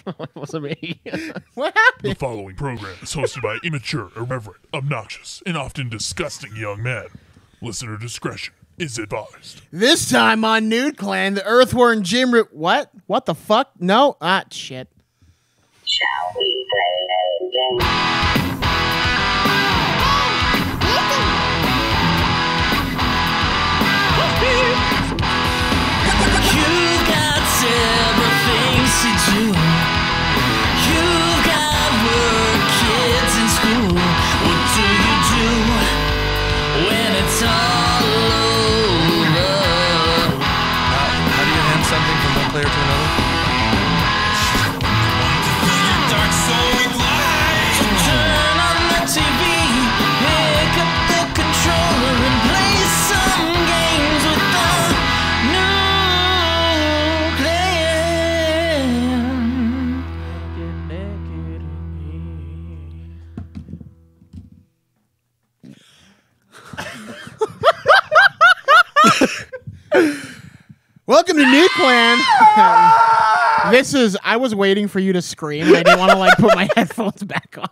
It wasn't me. What happened? The following program is hosted by immature, irreverent, obnoxious, and often disgusting young men. Listener discretion is advised. This time on Nude Clan, the Earthworm Jim... What? What the fuck? No? Ah, shit. Shall we play a game? You've got several things to do. You've got work, kids in school. What do you do when it's all over? How do you hand something from one player to another? Turn on the TV, pick up the controller and play some games with the new Welcome to Nude Clan. I was waiting for you to scream, and I didn't want to, put my headphones back on.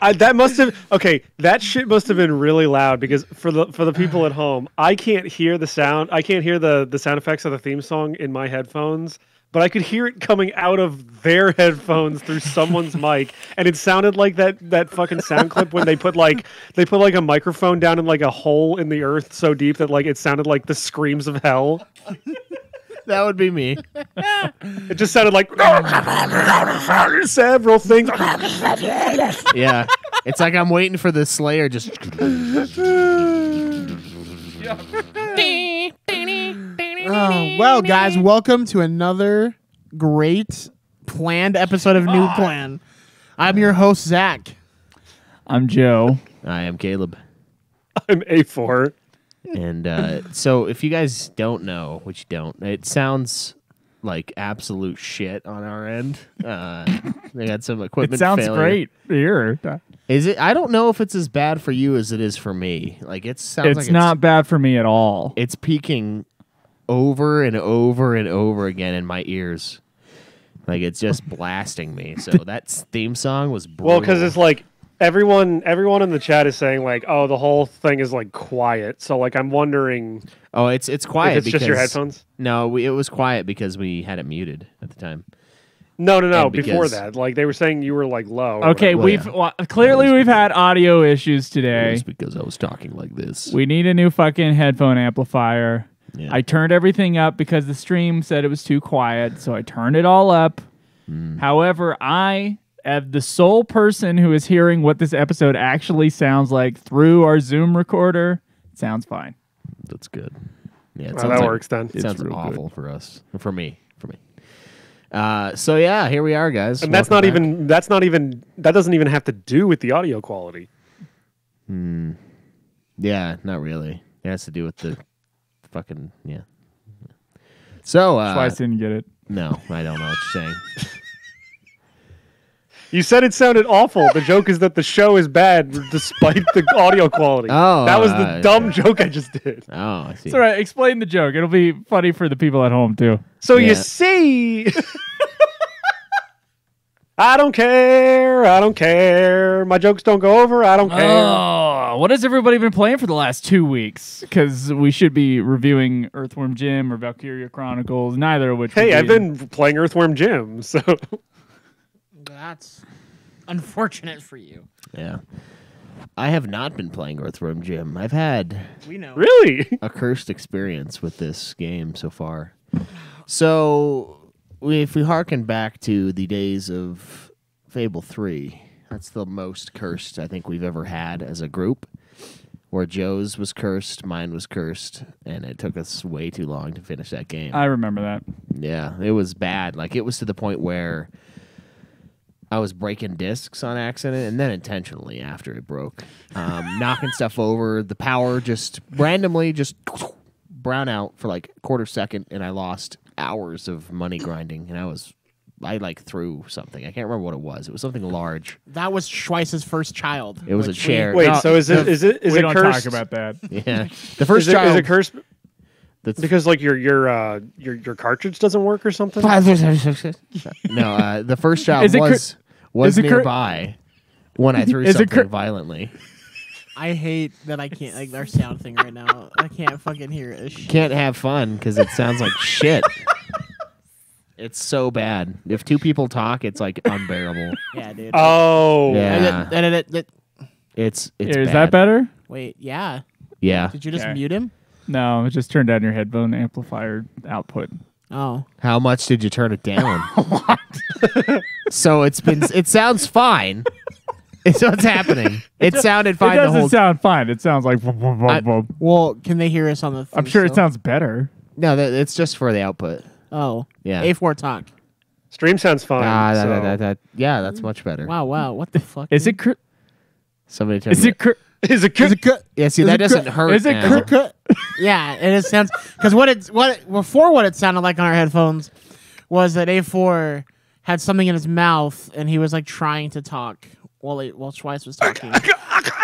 That shit must have been really loud because for the people at home, I can't hear the sound. I can't hear the sound effects of the theme song in my headphones, but I could hear it coming out of their headphones through someone's mic, and it sounded like that fucking sound clip when they put a microphone down in a hole in the earth so deep that it sounded like the screams of hell. That would be me. It just sounded like several things. Yeah. It's like I'm waiting for the Slayer just... Well, guys, welcome to another great planned episode of Nude Clan. I'm your host, Zach. I'm Joe. I am Caleb. I'm A4. And so if you guys don't know, which you don't, it sounds like absolute shit on our end. They got some equipment It sounds failure. great here. Is it? I don't know if it's as bad for you as it is for me. It sounds It's not bad for me at all. It's peaking over and over and over again in my ears. It's just blasting me. So that theme song was brutal. Well, because it's everyone in the chat is saying oh, the whole thing is quiet. So I'm wondering. Oh, it's quiet. If it's just your headphones. No, it was quiet because we had it muted at the time. No. Before that, they were saying you were low. Okay, clearly we've had audio issues today. It's because I was talking like this. We need a new fucking headphone amplifier. Yeah. I turned everything up because the stream said it was too quiet, so I turned it all up. However, I am the sole person who is hearing what this episode actually sounds like through our Zoom recorder. It sounds fine. That's good. Yeah, it that works then. It sounds real awful for us. For me. So yeah, here we are, guys. And that doesn't even have to do with the audio quality. Yeah, not really. It has to do with the fucking So Twice didn't get it. No, I don't know what you're saying. You said it sounded awful. The joke is that the show is bad despite the audio quality. Oh, that was the dumb joke I just did. Oh, I see. It's all right. Explain the joke. It'll be funny for the people at home too. So you see, I don't care. My jokes don't go over. I don't care. Oh, what has everybody been playing for the last 2 weeks? Because we should be reviewing Earthworm Jim or Valkyria Chronicles, neither of which. Hey, I've been playing Earthworm Jim, so That's unfortunate for you. Yeah. I have not been playing Earthworm Jim. I've had We know. really. a cursed experience with this game so far. So, if we harken back to the days of Fable 3, that's the most cursed I think we've ever had as a group. Where Joe's was cursed, mine was cursed, and it took us way too long to finish that game. I remember that. Yeah, it was bad. It was to the point where I was breaking discs on accident and then intentionally after it broke. Knocking stuff over. The power just randomly brown out for a quarter second, and I lost hours of money grinding, and I threw something. I can't remember what it was. It was something large. That was Schweiss's first child. It was a chair. Wait, No, so is it we don't cursed? talk about that. Yeah. The first child. Is it cursed? That's Because like your cartridge doesn't work or something. no. The first child Is it was is it nearby when I threw Is it something violently. I hate that I can't like our sound thing right now. I can't fucking hear it. Can't have fun because it sounds like shit. It's so bad. If two people talk, it's like unbearable. Yeah, dude. Oh, Yeah, That- it's Is bad. that better? Wait, yeah. Yeah. Did you just Okay. mute him? No, just turn down your headphone amplifier output. Oh. How much did you turn it down? So it sounds fine. It's what's happening. It sounded fine It the doesn't whole sound fine. It sounds like. Well, can they hear us on the thing I'm sure it still? sounds better. No, it's just for the output. Oh. Yeah. A4 talk. stream sounds fine. Yeah, that's much better. Wow. What the fuck? Is dude? it? Somebody tell Is me. it? Cr- Is it Is it good? Yeah, see, is that it doesn't cr- hurt. is it now. cr- Yeah, and it sounds because before what it sounded like on our headphones was that A4 had something in his mouth and he was like trying to talk while Schweiss was talking,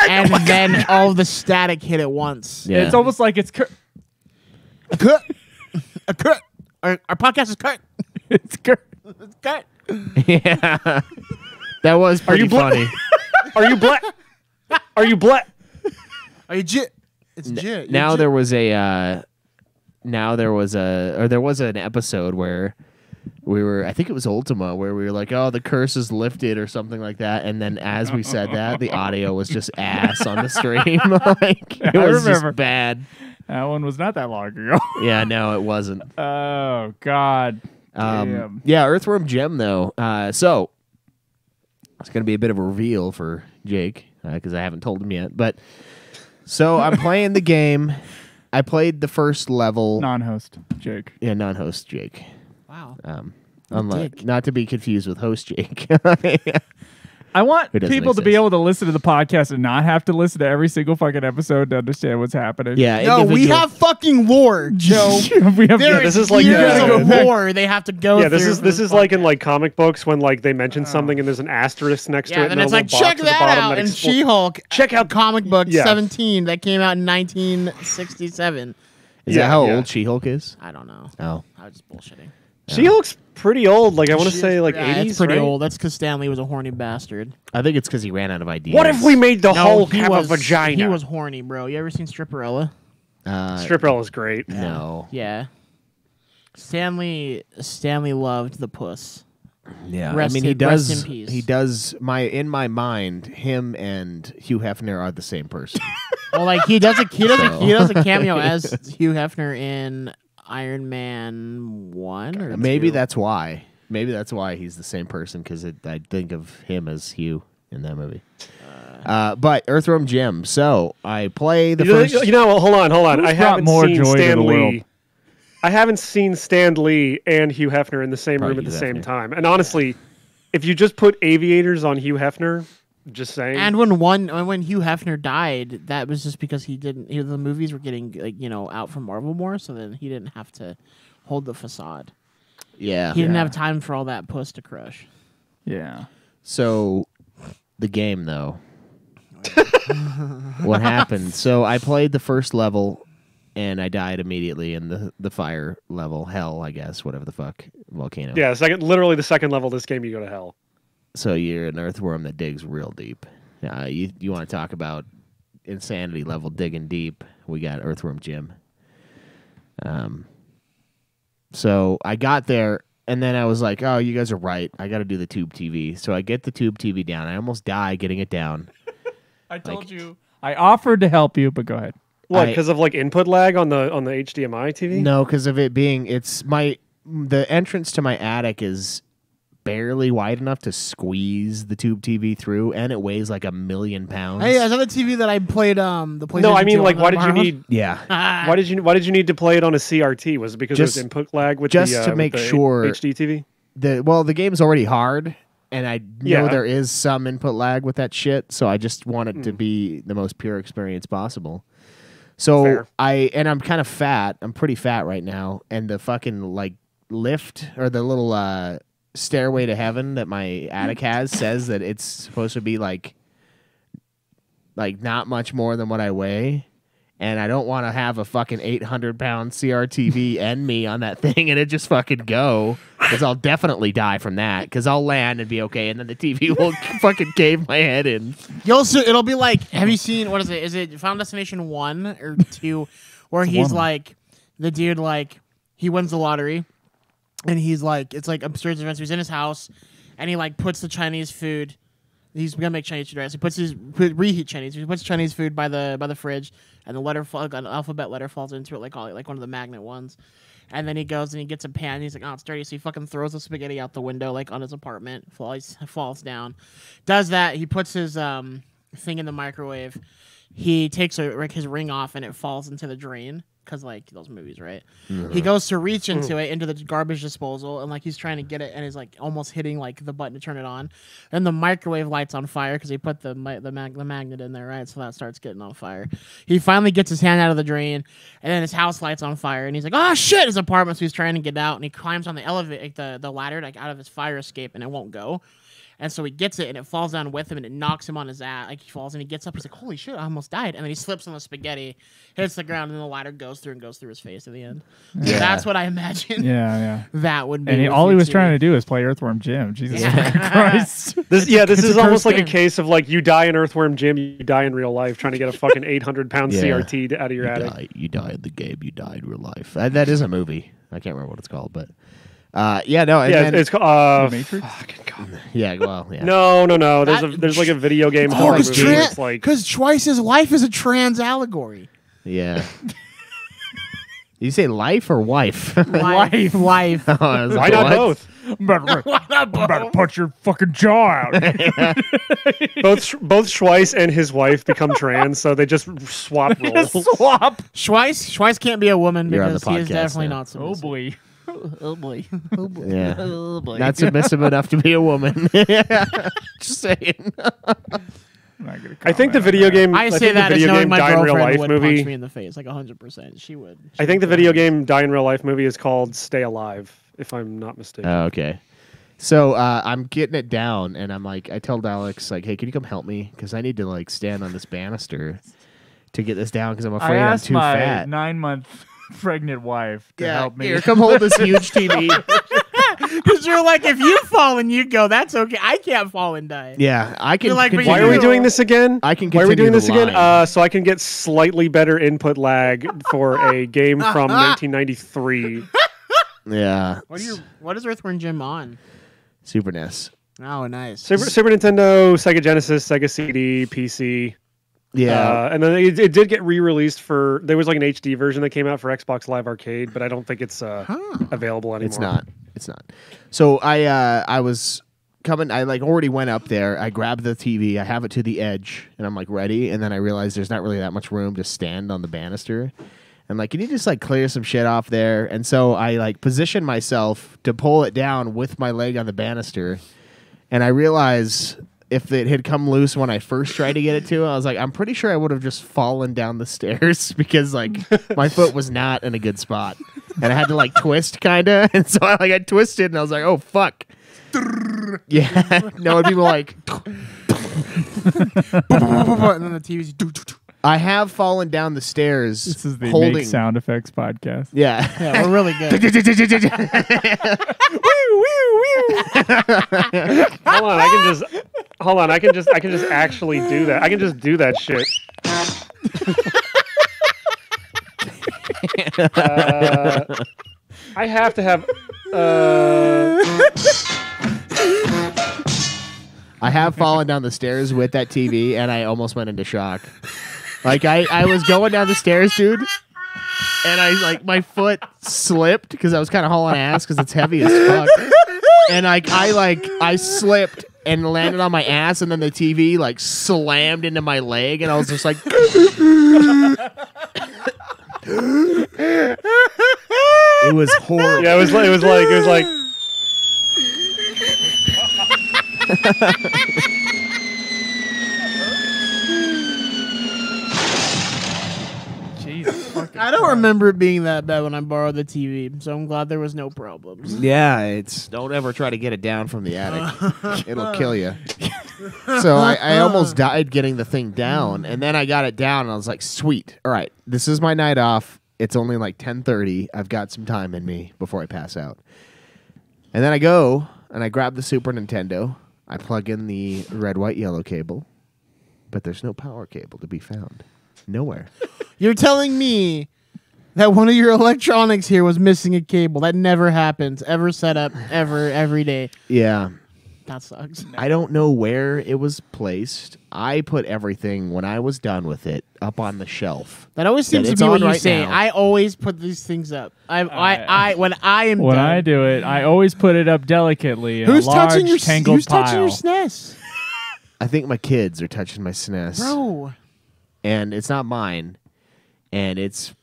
and then all the static hit at once. Yeah. It's almost like it's. Cut. Cut. Our podcast is cut. It's. It's cut. Yeah. That was pretty funny. Are you black? Are you black? Are you jit? It's jit. Now there was an episode where we were, I think it was Ultima, where we were like, oh, the curse is lifted or something like that, and then as we said that, the audio was just ass on the stream. Like it I was remember. just bad. That one was not that long ago. Yeah, no, it wasn't. Oh God. Damn. Yeah, Earthworm Jim though. So it's gonna be a bit of a reveal for Jake because I haven't told him yet. But so I'm playing the game. I played the first level. Non-host Jake. Yeah, non-host Jake. Wow. Unlike dick. not to be confused with host Jake. I want Who doesn't people to be exist. able to listen to the podcast and not have to listen to every single fucking episode to understand what's happening. Yeah, No, we individual- have fucking lore, Joe. we have. There this is is like years the- of lore they have to go Yeah, through. this is like in like comic books when like they mention something and there's an asterisk next to Yeah, it. then and it's a like, little box check at the that bottom out in expl- She-Hulk. Check out comic book Yeah. 17 that came out in 1967. Is that Yeah, how yeah. old She-Hulk is? I don't know. Oh, I was just bullshitting. She-Hulk's pretty old. Like I want to say like Yeah, 80s. it's pretty right? old. That's because Stanley was a horny bastard. I think it's because he ran out of ideas. What if we made the No, Hulk he have was, a vagina? He was horny, bro. You ever seen Stripperella? Stripperella is great. No. Yeah. Stanley loved the puss. Yeah, Rest I mean he in- rest does. in peace. He does. In my mind, him and Hugh Hefner are the same person. Well, like he does a So. cameo as Hugh Hefner in Iron Man 1 or Maybe 2. that's why. Maybe that's why he's the same person because I think of him as Hugh in that movie. But Earthworm Jim. So I play the first. You know, hold on. Who's I brought haven't more seen joy to Stan the world? Lee. I haven't seen Stan Lee and Hugh Hefner in the same Probably room at the Hugh same Hefner. time. And honestly, if you just put aviators on Hugh Hefner, just saying. And when Hugh Hefner died, that was just because the movies were getting out from Marvel more, so then he didn't have to hold the facade. Yeah. He didn't have time for all that puss to crush. Yeah. So the game though. What happened? So I played the first level and I died immediately in the fire level, hell, I guess, whatever the fuck, volcano. yeah, literally the second level of this game, you go to hell. So you're an earthworm that digs real deep. You want to talk about insanity level digging deep? We got Earthworm Jim. So I got there, and then I was like, "Oh, you guys are right. I got to do the tube TV." So I get the tube TV down. I almost die getting it down. I told you. I offered to help you, but go ahead. What? I- Because of like input lag on the HDMI TV? No, because of it being the entrance to my attic is barely wide enough to squeeze the tube TV through, and it weighs like 1,000,000 pounds. Hey, is that the TV that I played? The PlayStation. No, I mean 2 like, on why the did you Bahamas? need? Yeah. Why did you need to play it on a CRT? Was it because Just- there was input lag with just the, to with make the sure- HD TV? The game's already hard, and I know Yeah. there is some input lag with that shit, so I just want it Hmm. to be the most pure experience possible. So Fair. I'm kind of fat. I'm pretty fat right now, and the fucking like lift or the little stairway to heaven that my attic has says that it's supposed to be like not much more than what I weigh. and I don't want to have a fucking 800-pound CRTV and me on that thing and it just fucking go, because I'll definitely die from that, because I'll land and be okay, and then the TV will fucking cave my head in. It'll be like, have you seen, what is it? Is it Final Destination 1 or 2, where he's like, the dude, like, he wins the lottery, and he's like, it's like absurd events. He's in his house, and he like puts the Chinese food. He's gonna make Chinese food, right? So he reheat Chinese. He puts Chinese food by the fridge, and the letter, an alphabet letter falls into it, like one of the magnet ones. And then he goes and he gets a pan. And he's like, oh, it's dirty. So he fucking throws the spaghetti out the window, like on his apartment. Falls down. Does that. He puts his thing in the microwave. He takes his ring off, and it falls into the drain. Because, like, those movies, right? He goes to reach into it, into the garbage disposal, and, like, he's trying to get it, and he's, like, almost hitting, like, the button to turn it on. Then the microwave light's on fire because he put the magnet in there, right? So that starts getting on fire. He finally gets his hand out of the drain, and then his house light's on fire, and he's like, oh, shit, his apartment. So he's trying to get out, and he climbs on the elevator, like, the ladder, like, out of his fire escape, and it won't go. And so he gets it, and it falls down with him, and it knocks him on his ass. Like, he falls, and he gets up. He's like, holy shit, I almost died. And then he slips on the spaghetti, hits the ground, and then the ladder goes through his face at the end. Yeah. That's what I imagine. Yeah. That would be. And all he was trying to do is play Earthworm Jim. Jesus fucking Christ. This It's is a almost like cursed a game. case of like you die in Earthworm Jim, you die in real life trying to get a fucking 800-pound Yeah. CRT out of your attic. You die in the game, you die in real life. That is a movie. I can't remember what it's called, but yeah, no. And Yeah, then, it's called. The Matrix? Fucking God. yeah, well, yeah. No. That- There's like a video game Oh, horror because movie. Where it's like Twice's life is a trans allegory. Yeah. Did you say life or wife? Life. Oh, I was why like, not what? both? I'm about to punch your fucking jaw out. Both Schweiss and his wife become trans, so they just swap roles. Swap. Schweiss can't be a woman You're on because the he is podcast definitely now. not Oh submissive. boy. Oh boy. Oh boy. Yeah. Oh boy. Not submissive enough to be a woman. Just saying. I think the video game. I say think that the as video knowing game my Die in Real girlfriend Life would movie. punch me in the face, like 100%. She would. I think the video game Die in Real Life movie is called Stay Alive, if I'm not mistaken. Oh, okay. So I'm getting it down, and I'm like, I told Alex, like, hey, can you come help me? Because I need to like stand on this banister to get this down, because I'm I afraid I'm asked too my fat. 9-month pregnant wife to help me. Here, come hold this huge TV. Because you're like, if you fall and you go, that's okay. I can't fall and die. Yeah, I can. You're like, but continue- Why are we You- doing this again? I can Why are we continue doing the this again? line. So I can get slightly better input lag for a game from 1993. Yeah. What is Earthworm Jim on? Super NES. Oh, nice. Super Nintendo, Sega Genesis, Sega CD, PC. Yeah. And then it did get re-released for. There was like an HD version that came out for Xbox Live Arcade, but I don't think it's available anymore. It's not. It's not. So I was coming. I like already went up there. I grabbed the TV. I have it to the edge, and I'm like ready. And then I realized there's not really that much room to stand on the banister. And like, can you just like clear some shit off there? And so I like position myself to pull it down with my leg on the banister. And I realized if it had come loose when I first tried to get it to, I was like, I'm pretty sure I would have just fallen down the stairs because like my foot was not in a good spot, and I had to like twist kind of, and so I twisted, and I was like, oh fuck. Yeah, no, it'd be more like And then the TV's. I have fallen down the stairs. This is the holding Make Sound Effects podcast. Yeah. Yeah, we're really good. Hold on, I can just actually do that. I can just do that shit. I have to have. I have fallen down the stairs with that TV, and I almost went into shock. Like I was going down the stairs, dude, and I like my foot slipped because I was kind of hauling ass because it's heavy as fuck, and I slipped and landed on my ass, and then the TV like slammed into my leg, and I was just like. It was horrible. Yeah, it was like. Jesus. I don't remember it being that bad when I borrowed the TV, so I'm glad there was no problems. Yeah, don't ever try to get it down from the attic. It'll kill you. So I almost died getting the thing down, and then I got it down, and I was like, sweet. All right, this is my night off. It's only like 10:30. I've got some time in me before I pass out. And then I go, and I grab the Super Nintendo. I plug in the red, white, yellow cable, but there's no power cable to be found. Nowhere. You're telling me that one of your electronics here was missing a cable. That never happens. Ever set up, ever, every day. Yeah. That sucks. I don't know where it was placed. I put everything, when I was done with it, up on the shelf. That always seems to it's be what on you right say. now. I always put these things up. When I am When done. I do it, I always put it up delicately in Who's a large touching your tangled Who's pile. touching your SNES, I think my kids are touching my SNES. bro? And it's not mine. And it's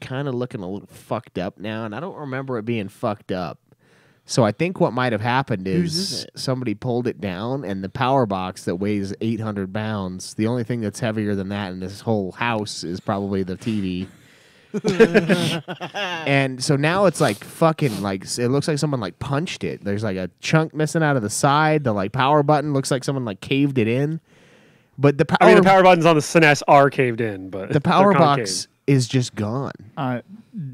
kind of looking a little fucked up now. And I don't remember it being fucked up. So I think what might have happened Whose is is it? somebody pulled it down, and the power box that weighs 800 pounds, the only thing that's heavier than that in this whole house is probably the TV. And so now it's like fucking like it looks like someone like punched it. There's like a chunk missing out of the side. The like power button looks like someone like caved it in. But the power, I mean, the power buttons on the SNES are caved in, but the power they're concave. box is just gone.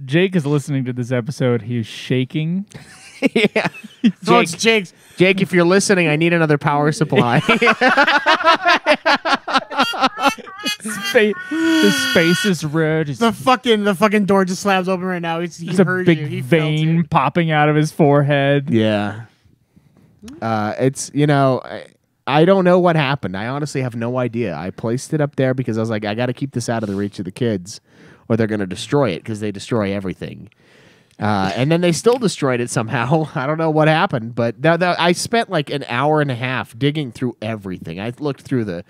Jake is listening to this episode. He's shaking. Yeah. Oh, it's Jake's. Jake, if you're listening, I need another power supply. His face is red. The fucking door just slams open right now. He There's a heard big you. He felt vein you. popping out of his forehead. Yeah. It's, I don't know what happened. I honestly have no idea. I placed it up there because I was like, I got to keep this out of the reach of the kids or they're going to destroy it because they destroy everything. And then they still destroyed it somehow. I don't know what happened, but I spent like an hour and a half digging through everything. I looked through the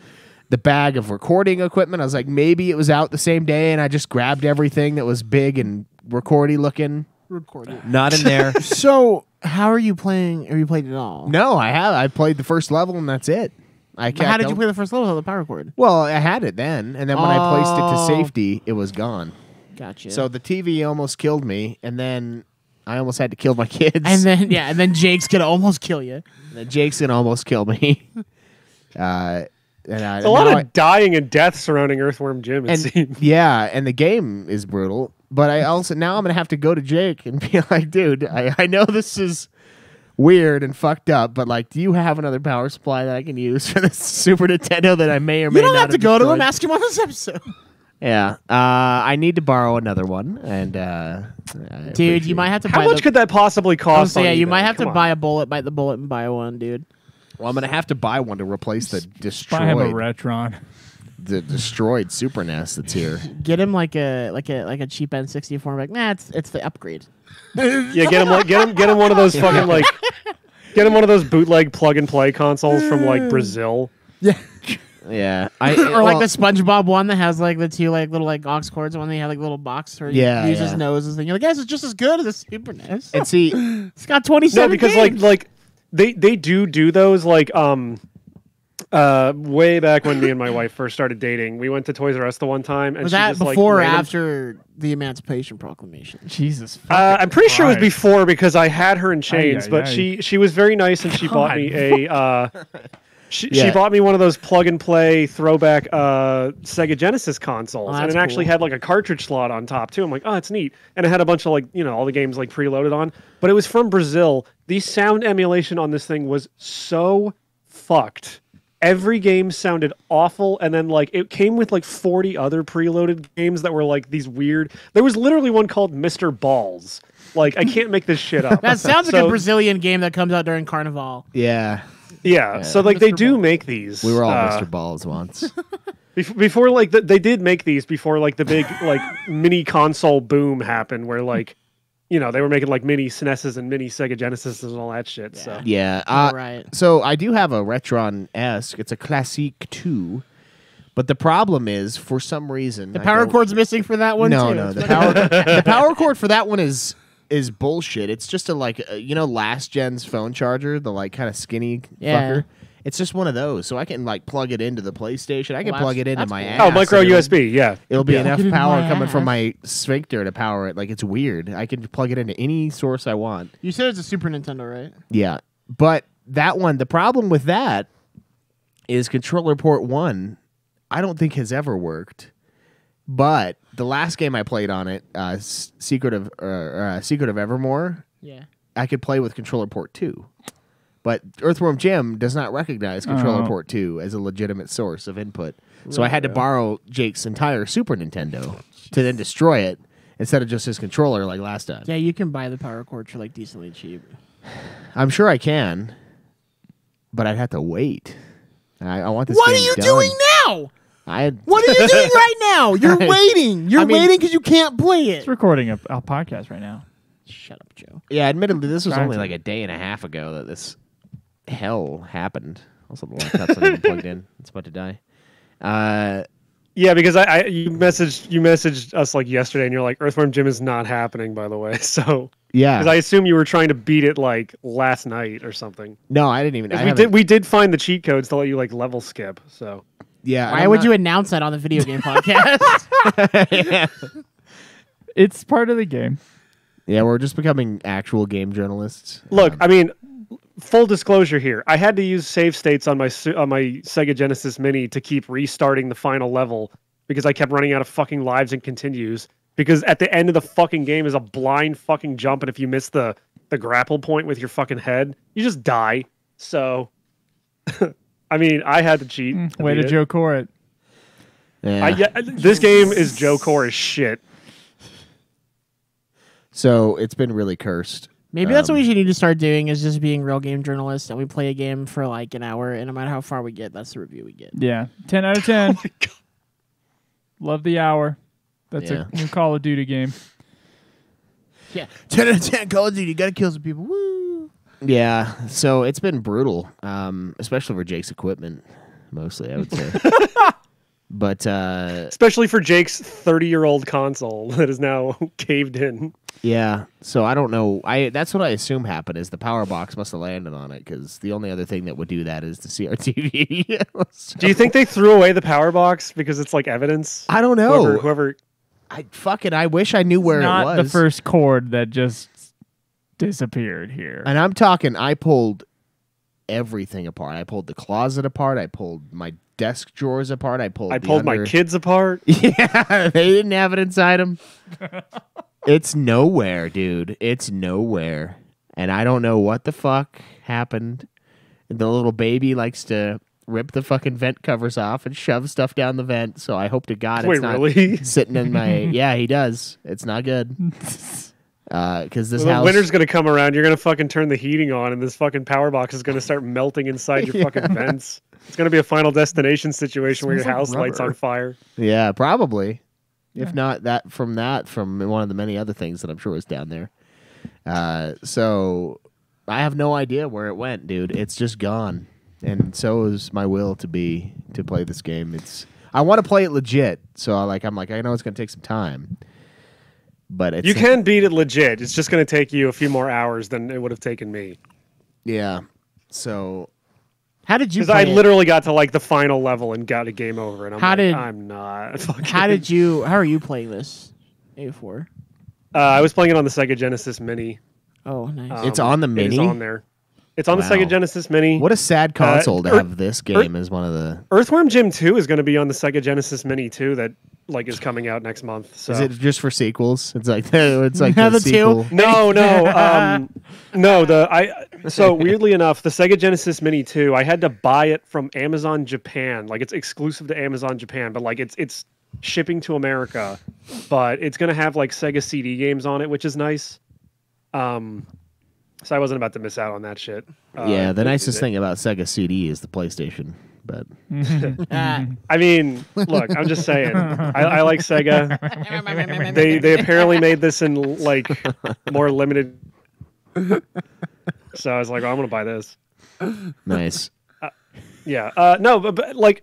bag of recording equipment. I was like, maybe it was out the same day, and I just grabbed everything that was big and recordy looking. Recorded. Not in there. So, how are you playing? Have you played it all? No, I have. I played the first level, and that's it. But how did you play the first level of the power cord? Well, I had it then, and then when I placed it Oh. to safety, it was gone. Gotcha. So the TV almost killed me, and then I almost had to kill my kids. and then Jake's gonna almost kill you. And then Jake's gonna almost kill me. And There's a lot of dying and death surrounding Earthworm Jim, it seems. and yeah, and the game is brutal. But I also now I'm gonna have to go to Jake and be like, dude, I know this is weird and fucked up, but like, do you have another power supply that I can use for this Super Nintendo that I may or may You don't not have to go to him. destroyed? Ask him on this episode. Yeah, I need to borrow another one, and Dude, you might have to How buy much could that possibly cost? So yeah, on you eBay? might have to Come on. buy a bullet, bite the bullet, and buy one, dude. Well, I'm gonna have to buy one to replace the Buy him a destroyed, Retron. the destroyed Super NES that's here. Get him like a cheap N64. Like, nah, it's the upgrade. Yeah, get him one of those fucking like, get him one of those bootleg plug and play consoles from like Brazil. Yeah, Or like the SpongeBob one that has like the two like little like aux cords. One they have like little box where Yeah, you use yeah. his nose and thing. You're like, guys, it's just as good as a Super NES. and see, It's got 27 No, because games. like they do those like way back when me and my wife first started dating. We went to Toys R Us the one time, and was she that just, like, before or random- after the Emancipation Proclamation? Jesus. I'm pretty sure it was Christ. before because I had her in chains, Ay, but ay, she was very nice and she bought God. me a she Yeah. bought me one of those plug and play throwback Sega Genesis consoles, Oh, and that's it actually cool. had like a cartridge slot on top too. I'm like, oh, it's neat, and it had a bunch of like all the games like preloaded on, but it was from Brazil. The sound emulation on this thing was so fucked. Every game sounded awful, and then like it came with like 40 other preloaded games that were like these weird. There was literally one called Mr. Balls. Like I can't make this shit up. That sounds like So- a Brazilian game that comes out during Carnival. yeah, Yeah, so like they Mr. do Balls. make these. we were all Mr. Balls once. Before like they did make these before like the big like mini console boom happened, where like they were making like mini SNESs and mini Sega Genesis and all that shit. So Yeah, Right. So I do have a Retron-esque. It's a Classique 2, but the problem is for some reason The power cord's missing for that one No, too. no, the power cord for that one is bullshit. It's just a last gen's phone charger, the like kind of skinny Yeah. fucker. It's just one of those, so I can like plug it into the PlayStation. I can Well, plug it that's- into that's my cool. ass. oh, micro and it'll- USB, yeah. It'll be Yeah. enough Plug it in power my coming from ass. my sphincter to power it. Like it's weird. I can plug it into any source I want. You said it's a Super Nintendo, right? Yeah, but that one, the problem with that is controller port 1. I don't think has ever worked, but the last game I played on it, Secret of Evermore, Yeah. I could play with controller port 2. But Earthworm Jim does not recognize controller port 2 as a legitimate source of input. So I had to borrow Jake's entire Super Nintendo to then destroy it instead of just his controller like last time. Yeah, you can buy the power cord for like decently cheap. I'm sure I can, but I'd have to wait. I want this What are game you done. doing now? What are you doing right now? You're waiting. You're waiting because you can't play It's it. recording a podcast right now. Shut up, Joe. Yeah, admittedly, this was Granted. only like a day and a half ago that this hell happened. Also, the laptop's not even plugged in. It's about to die. Yeah, because you messaged us like yesterday, and you're like, Earthworm Jim is not happening, by the way. So Yeah. because I assume you were trying to beat it like last night or something. No, I didn't even. 'Cause we did find the cheat codes to let you like level skip. So Yeah. Why would you announce that on the video game podcast? It's part of the game. Yeah, we're just becoming actual game journalists. look, I mean, full disclosure here, I had to use save states on my Sega Genesis Mini to keep restarting the final level because I kept running out of fucking lives and continues. Because at the end of the fucking game is a blind fucking jump, and if you miss the grapple point with your fucking head, you just die. So, I mean, I had to cheat. Way to beat it. Joe Core it. Yeah. This game is Joe Core as shit. So it's been really cursed. Maybe that's what we should need to start doing is just being real game journalists and we play a game for like an hour and no matter how far we get, that's the review we get. Yeah. 10 out of 10. Love the hour. That's Yeah. a new Call of Duty game. Yeah. 10 out of 10 Call of Duty, you gotta kill some people. Woo! Yeah. So it's been brutal, especially for Jake's equipment, mostly, I would say. But Especially for Jake's 30-year-old console that is now caved in. yeah, so I don't know. That's what I assume happened is the power box must have landed on it because the only other thing that would do that is the CRTV. So, Do you think they threw away the power box because it's like evidence? I don't know. Whoever I wish I knew where Not it was. the first cord that just disappeared here. And I'm talking, I pulled everything apart. I pulled the closet apart. I pulled my desk drawers apart. I pulled my kids apart. Yeah, they didn't have it inside them. It's nowhere, dude. It's nowhere. And I don't know what the fuck happened. The little baby likes to rip the fucking vent covers off and shove stuff down the vent. So I hope to God it's Wait, not really? sitting in my... Yeah, he does. It's not good. Because this When house... the winter's gonna come around, you're gonna fucking turn the heating on, and this fucking power box is gonna start melting inside your fucking vents. It's gonna be a Final Destination situation where your Smells like house lights rubber. on fire. Yeah, probably. If not from one of the many other things that I'm sure is down there. So I have no idea where it went, dude. It's just gone. And so is my will to play this game. I want to play it legit. So I'm like, I know it's gonna take some time. But it's You can beat it legit. It's just gonna take you a few more hours than it would have taken me. Yeah. So How did you Because I play it? literally got to like the final level and got a game over, and I'm How like, did- I'm not. Fucking... How are you playing this? A4. I was playing it on the Sega Genesis Mini. Oh, nice. It's on the It is Mini? on there. It's on Wow. the Sega Genesis Mini. what a sad console to Earth- have this game as one of the. Earthworm Jim 2 is going to be on the Sega Genesis Mini too. That like is coming out next month. So Is it just for sequels? It's like the The two? sequel. no. So weirdly enough, the Sega Genesis Mini 2, I had to buy it from Amazon Japan. Like it's exclusive to Amazon Japan, but like it's shipping to America. But it's gonna have like Sega CD games on it, which is nice. So I wasn't about to miss out on that shit. Yeah, the nicest thing about Sega CD is the PlayStation. But I mean, look, I'm just saying. I like Sega. They apparently made this in like more limited. So I was like, oh, I'm gonna buy this. nice. Yeah. No, but like,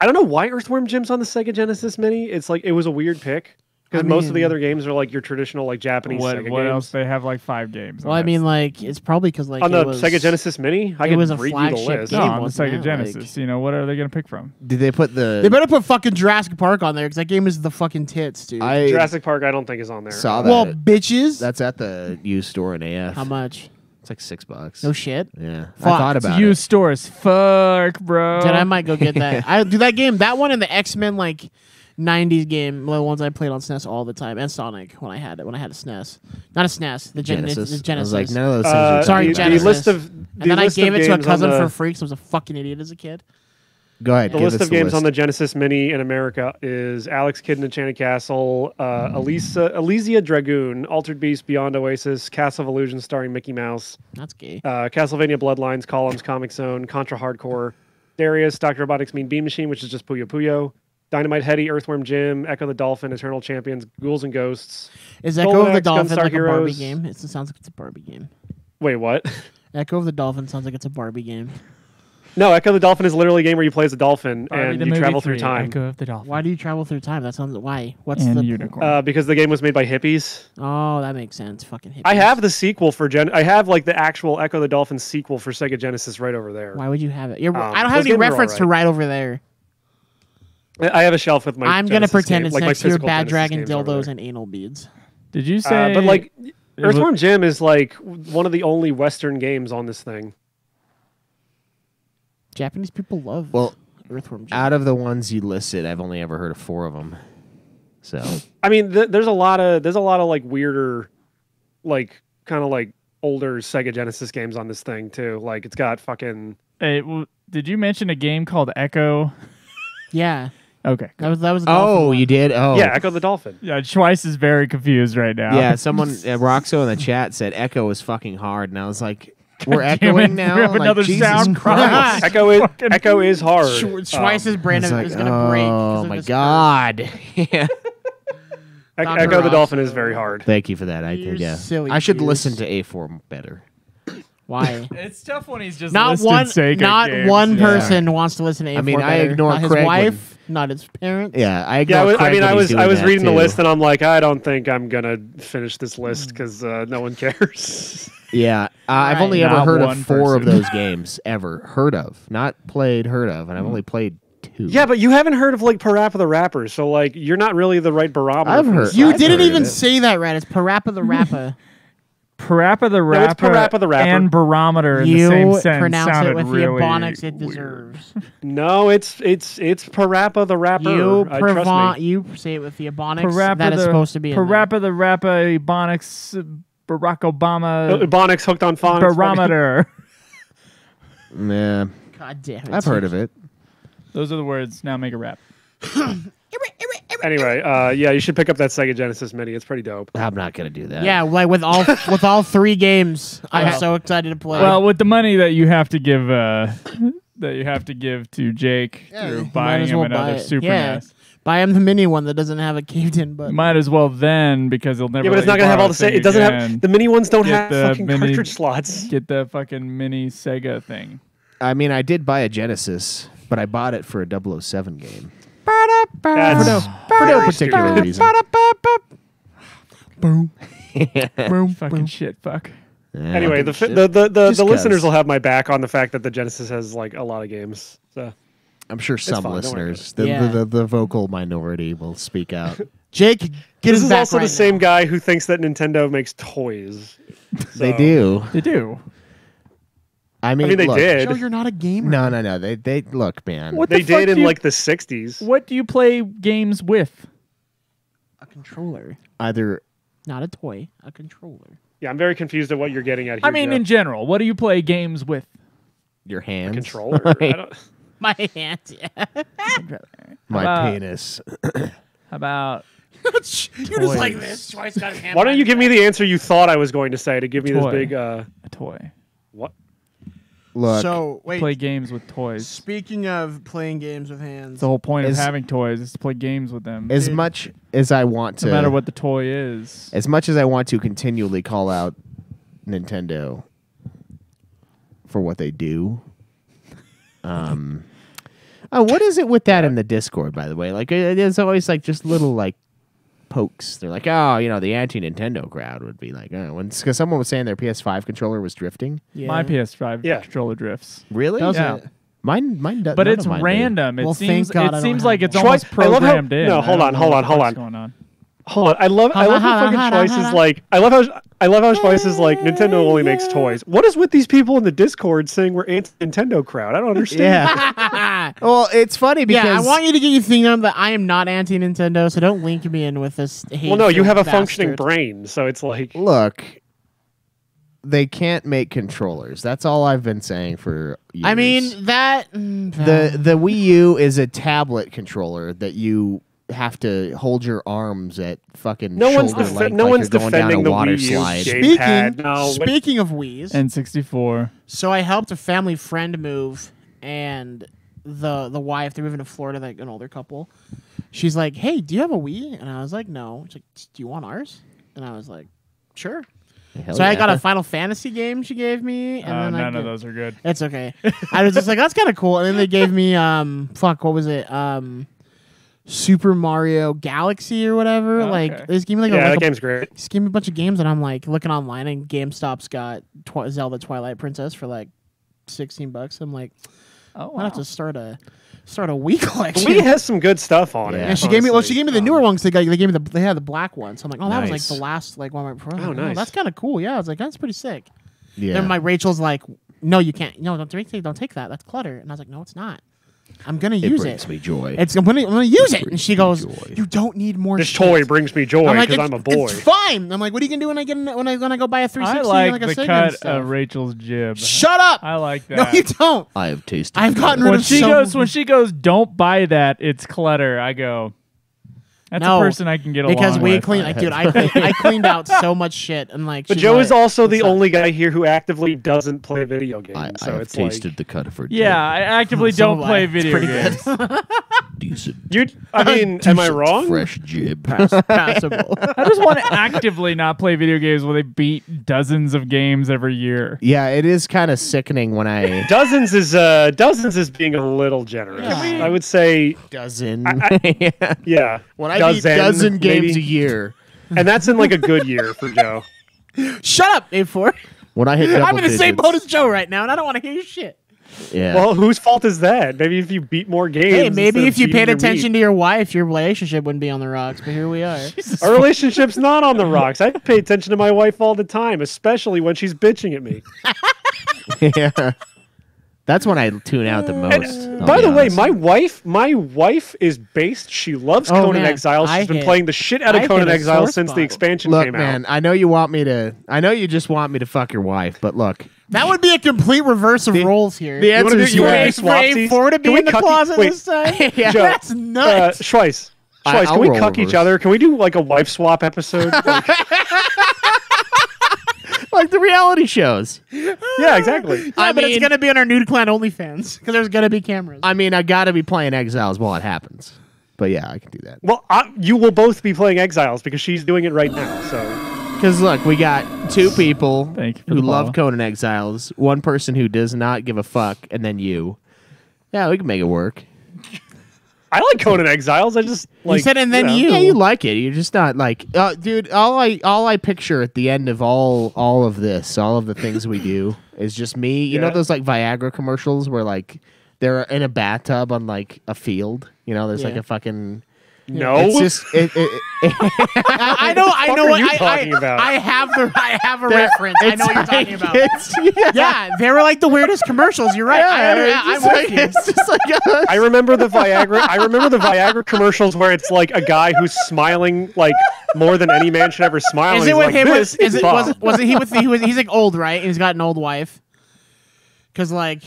I don't know why Earthworm Jim's on the Sega Genesis Mini. It's like it was a weird pick because most of the other games are like your traditional like Japanese Sega What games. else? They have like 5 games. well, I mean, like, it's probably because, like, On the it was, Sega Genesis Mini, I it can was a read you the flagship list. game. no, on the wasn't Sega it? Genesis. Like- What are they going to pick from? Did they put the? They better put fucking Jurassic Park on there because that game is the fucking tits, dude. Jurassic Park, I don't think is on there. saw that. well, bitches. That's at the used store in AF. How much? It's like $6. No shit. Yeah, Fuck. I thought It's about used it. stores. Fuck, bro. Dude, I might go get that. I do that game. That one and the X-Men like 90s game, the ones I played on SNES all the time, and Sonic when I had it. When I had a SNES, not a SNES, the Genesis. The Genesis. I was like, none of those things. Are Sorry, talking about. Genesis. The list of and then I gave it to a cousin for free because I was a fucking idiot as a kid. Go ahead. The give list us of games list. on the Genesis Mini in America is Alex Kidd and Enchanted Castle, Elysia Dragoon, Altered Beast, Beyond Oasis, Castle of Illusion starring Mickey Mouse, That's gay. Castlevania Bloodlines, Columns, Comic Zone, Contra Hardcore, Darius, Dr. Robotics Mean Bean Machine, which is just Puyo Puyo, Dynamite Heady, Earthworm Jim, Echo the Dolphin, Eternal Champions, Ghouls and Ghosts. Is Echo Golden of the Axe, Dolphin Gunstar like a Barbie Heroes. game? It sounds like it's a Barbie game. Wait, what? Echo of the Dolphin sounds like it's a Barbie game. No, Echo the Dolphin is literally a game where you play as a dolphin Barbie and the you movie travel through 3, time. Echo of the Dolphin. Why do you travel through time? That sounds why? What's And the unicorn. Because the game was made by hippies. Oh, that makes sense. Fucking hippies. I have the sequel for I have like the actual Echo the Dolphin sequel for Sega Genesis right over there. Why would you have it? I don't those have any games are reference to alright. right over there. I have a shelf with my. I'm gonna Genesis pretend game, it's like my next to your physical Bad Genesis Dragon games over dildos there. and anal beads. Did you say? But like, was- Earthworm Jim is like one of the only Western games on this thing. Japanese people love Well, Earthworm Jim. out of the ones you listed, I've only ever heard of 4 of them. So I mean, there's a lot of like weirder, like kind of like older Sega Genesis games on this thing too. Like it's got fucking. Hey, did you mention a game called Echo? Yeah, Okay. that was the dolphin oh, one. you did? Oh, Yeah, Echo the Dolphin. Yeah, Schweiss is very confused right now. Yeah, someone, Roxo in the chat said Echo is fucking hard, and I was like, we're damn it, echoing now? we have Like, another Jesus sound Christ. Echo is hard. Schweiss's brain It's like, is gonna break. 'cause oh of my this god. Yeah. Dr. Echo the Dolphin Rosso. is very hard. Thank you for that. You Yeah. silly I should goose. listen to A4 better. Why? It's tough when he's just Not listed one. Sega Not games. one Yeah. person wants to listen to A4 I mean, I better. ignore not his Craig wife, not his parents. Yeah, I Yeah, ignore I Craig mean, when I he's was doing that, reading the too. list and I'm like, I don't think I'm gonna finish this list because no one cares. Yeah, I've only Right. ever Not heard one of 4 of person. those games ever. Heard of, not played. Heard of, and I've only played 2. Yeah, but you haven't heard of like Parappa the Rapper, so like you're not really the right barometer. I've for heard- this. You I've didn't heard even of it. say that right. It's Parappa the Rapper. Parappa the No, it's Rapper, Parappa the Rapper. and Barometer in the you same sentence pronounce it sounded with really the ebonics it weird. deserves. No, it's Parappa the Rapper. You Trust me. you say it with the ebonics Parappa that is the, supposed to be in there. Parappa the Rapper, Ebonics, Barack Obama, Ebonics hooked on phonics. Barometer. Yeah, God damn it. I've heard of it. Those are the words. Now make a rap. Anyway, yeah, you should pick up that Sega Genesis Mini. It's pretty dope. I'm not gonna do that. Yeah, like with all 3 games, I'm so excited to play. Well, with the money that you have to give, to Jake Yeah, through you might buying as him well buy another it. Super Yeah. NES, buy him the mini one that doesn't have a caved in button. might as well then because he'll never. Yeah, but it's let not you gonna have borrow all the same. thing It doesn't again. have the mini ones. Don't Get have the fucking mini- cartridge slots. Get the fucking mini Sega thing. I mean, I did buy a Genesis, but I bought it for a 007 game That's for no particular reason. Boom. Fucking shit. Fuck. Yeah, Anyway, I the don't give the a shit. the, the, Just the listeners 'cause. will have my back on the fact that the Genesis has like a lot of games. So I'm sure some fine, don't worry listeners, about it. Yeah. the vocal minority, will speak out. Jake, get this his is back also right the same now. guy who thinks that Nintendo makes toys. They So- do. They do. I mean, I mean, they look, did. Joe, you're not a gamer. No. They look, man. What They the fuck did do in you- like the '60s. What do you play games with? A controller, Either not a toy. A controller. Yeah, I'm very confused at what you're getting at here. I mean, Jeff. in general, what do you play games with? your hands, controller. I don't, My hand. Yeah. my About- penis. How about You're just like Toys. this. Twice got his hand. why don't you behind give his me the answer you thought I was going to say to give me this Toy. big a toy? what? Look, So wait. Play games with toys. Speaking of playing games with hands, The whole point of Is- having toys is to play games with them. as much as I want to, no matter what the toy is. as much as I want to continually call out Nintendo for what they do. What is it with that in the Discord, by the way? Like, it's always like just little like pokes. They're like, oh, the anti-Nintendo crowd would be like, oh, because someone was saying their PS5 controller was drifting. yeah. My PS5 Yeah. controller drifts. Really? Does Yeah. it? Mine does. But none it's of mine do. random. It Well, seems thank God I don't seems have like one. it's Troy, almost I love how- programmed in. no, I hold don't on, know hold what on, the hold fuck's on. going on. Hold on, I love how fucking Schweiss is like. I love how Schweiss is like. Nintendo only makes toys. What is with these people in the Discord saying we're anti-Nintendo crowd? I don't understand. Yeah. Well, it's funny because Yeah, I want you to get your thing on that I am not anti-Nintendo, so don't link me in with this. Well, no, you have a bastard. functioning brain, so it's like. look, they can't make controllers. That's all I've been saying for years. I mean that the Wii U is a tablet controller that you have to hold your arms at fucking No one's shoulder length no like one's you're going down a defending the water Wii U slide. gamepad. No, but- Speaking of Wii's, N64. so I helped a family friend move, and the wife, they're moving to Florida, like an older couple. She's like, "Hey, do you have a Wii?" And I was like, "No." She's like, "Do you want ours?" And I was like, "Sure." Hell So I yeah. got a Final Fantasy game she gave me, and then None of those are good. It's okay. I was just like, that's kind of cool. And then they gave me what was it? Super Mario Galaxy or whatever. Okay. Like they just gave me yeah, like that a game's great. just gave me a bunch of games, and I'm like looking online, and GameStop's got Zelda Twilight Princess for like $16. I'm like, Oh, I have to start a Wii collection. Wii has some good stuff on it. Yeah. And she gave me honestly. she gave me the newer ones. They gave me they had the black one. So I'm like, oh, that was like Nice. the last like one of my. Oh, nice. That's kind of cool. Yeah, I was like, that's pretty sick. Yeah. Then my Rachel's like, no, you can't. No, don't take that. That's clutter. And I was like, no, it's not. I'm gonna it use brings it. me joy. I'm gonna use it. And brings she me goes, joy. you don't need more. This shit. toy brings me joy I'm like, because I'm a boy. It's fine. I'm like, what are you gonna do when I go buy a 360? I and, like a the Sega and cut stuff? of Rachel's jib. Shut up. I like that. No, you don't. I have tasted. I've gotten blood. rid when she goes, don't buy that. It's clutter. I go. That's No, a person I can get along because we with. cleaned, like, dude, I cleaned out so much shit, and like. But she's Joe like, is also the "What's up?" only guy here who actively doesn't play video games. I so have it's tasted the cut of her. Yeah, I actively So don't have I. play It's video pretty games. decent. you. I mean, am I wrong? Fresh jib. Passable. I just want to actively not play video games where they beat dozens of games every year. Yeah, it is kind of sickening when I Dozens is being a little generous. Yeah. I would say, dozen. yeah. when I beat dozen games maybe. a year. And that's in like a good year for Joe. Shut up, A4. When I hit double I'm in the same digits. boat as Joe right now, and I don't want to hear your shit. Yeah. Well, whose fault is that? Maybe if you beat more games. Hey, maybe instead if of you beating paid your attention meat. to your wife, your relationship wouldn't be on the rocks. But here we are. Our relationship's not on the rocks. I pay attention to my wife all the time, especially when she's bitching at me. yeah. That's when I tune out the most. I'll By be the way, honest. my wife is based. She loves Oh, Conan man. Exile. I She's been hit- playing the shit out I of Conan hit a Exile sore since the spot. expansion Look, came man, out. I know you want me to. I know you just want me to fuck your wife, but look, That would be a complete reverse of roles here. the You answer wanna do, is you wanna do yes. swapsies? For to be Can we in the cuck closet wait, this time. Yeah. Joe, That's nuts. Schweiss, I'll can we roll cuck each reverse. other? Can we do like a wife swap episode? Like, Like the reality shows. yeah, exactly. Yeah, but it's gonna be on our Nude Clan OnlyFans because there's gonna be cameras. I mean, I got to be playing Exiles while it happens. But yeah, I can do that. Well, you will both be playing Exiles because she's doing it right now. So Because look, we got two people Thank you for who the love follow. Conan Exiles, one person who does not give a fuck, and then you. Yeah, we can make it work. I like Conan Exiles. I just like said, and then know. you. Yeah, you like it. You're just not like, dude. All I picture at the end of all of this, all of the things we do, is just me. You know Yeah. those like Viagra commercials where like they're in a bathtub on like a field. You know, there's like Yeah. a fucking. No, It's just I know fuck what are you I talking about? I have a reference. I know what you're talking about. Yeah, Yeah, they were like the weirdest commercials. You're right. I'm with you. It's just like I remember the Viagra. I remember the Viagra commercials where it's like a guy who's smiling like more than any man should ever smile. Is and it he's with like, him? This Is is it Bob." was it he with he's like old, right? And he's got an old wife. Cause like,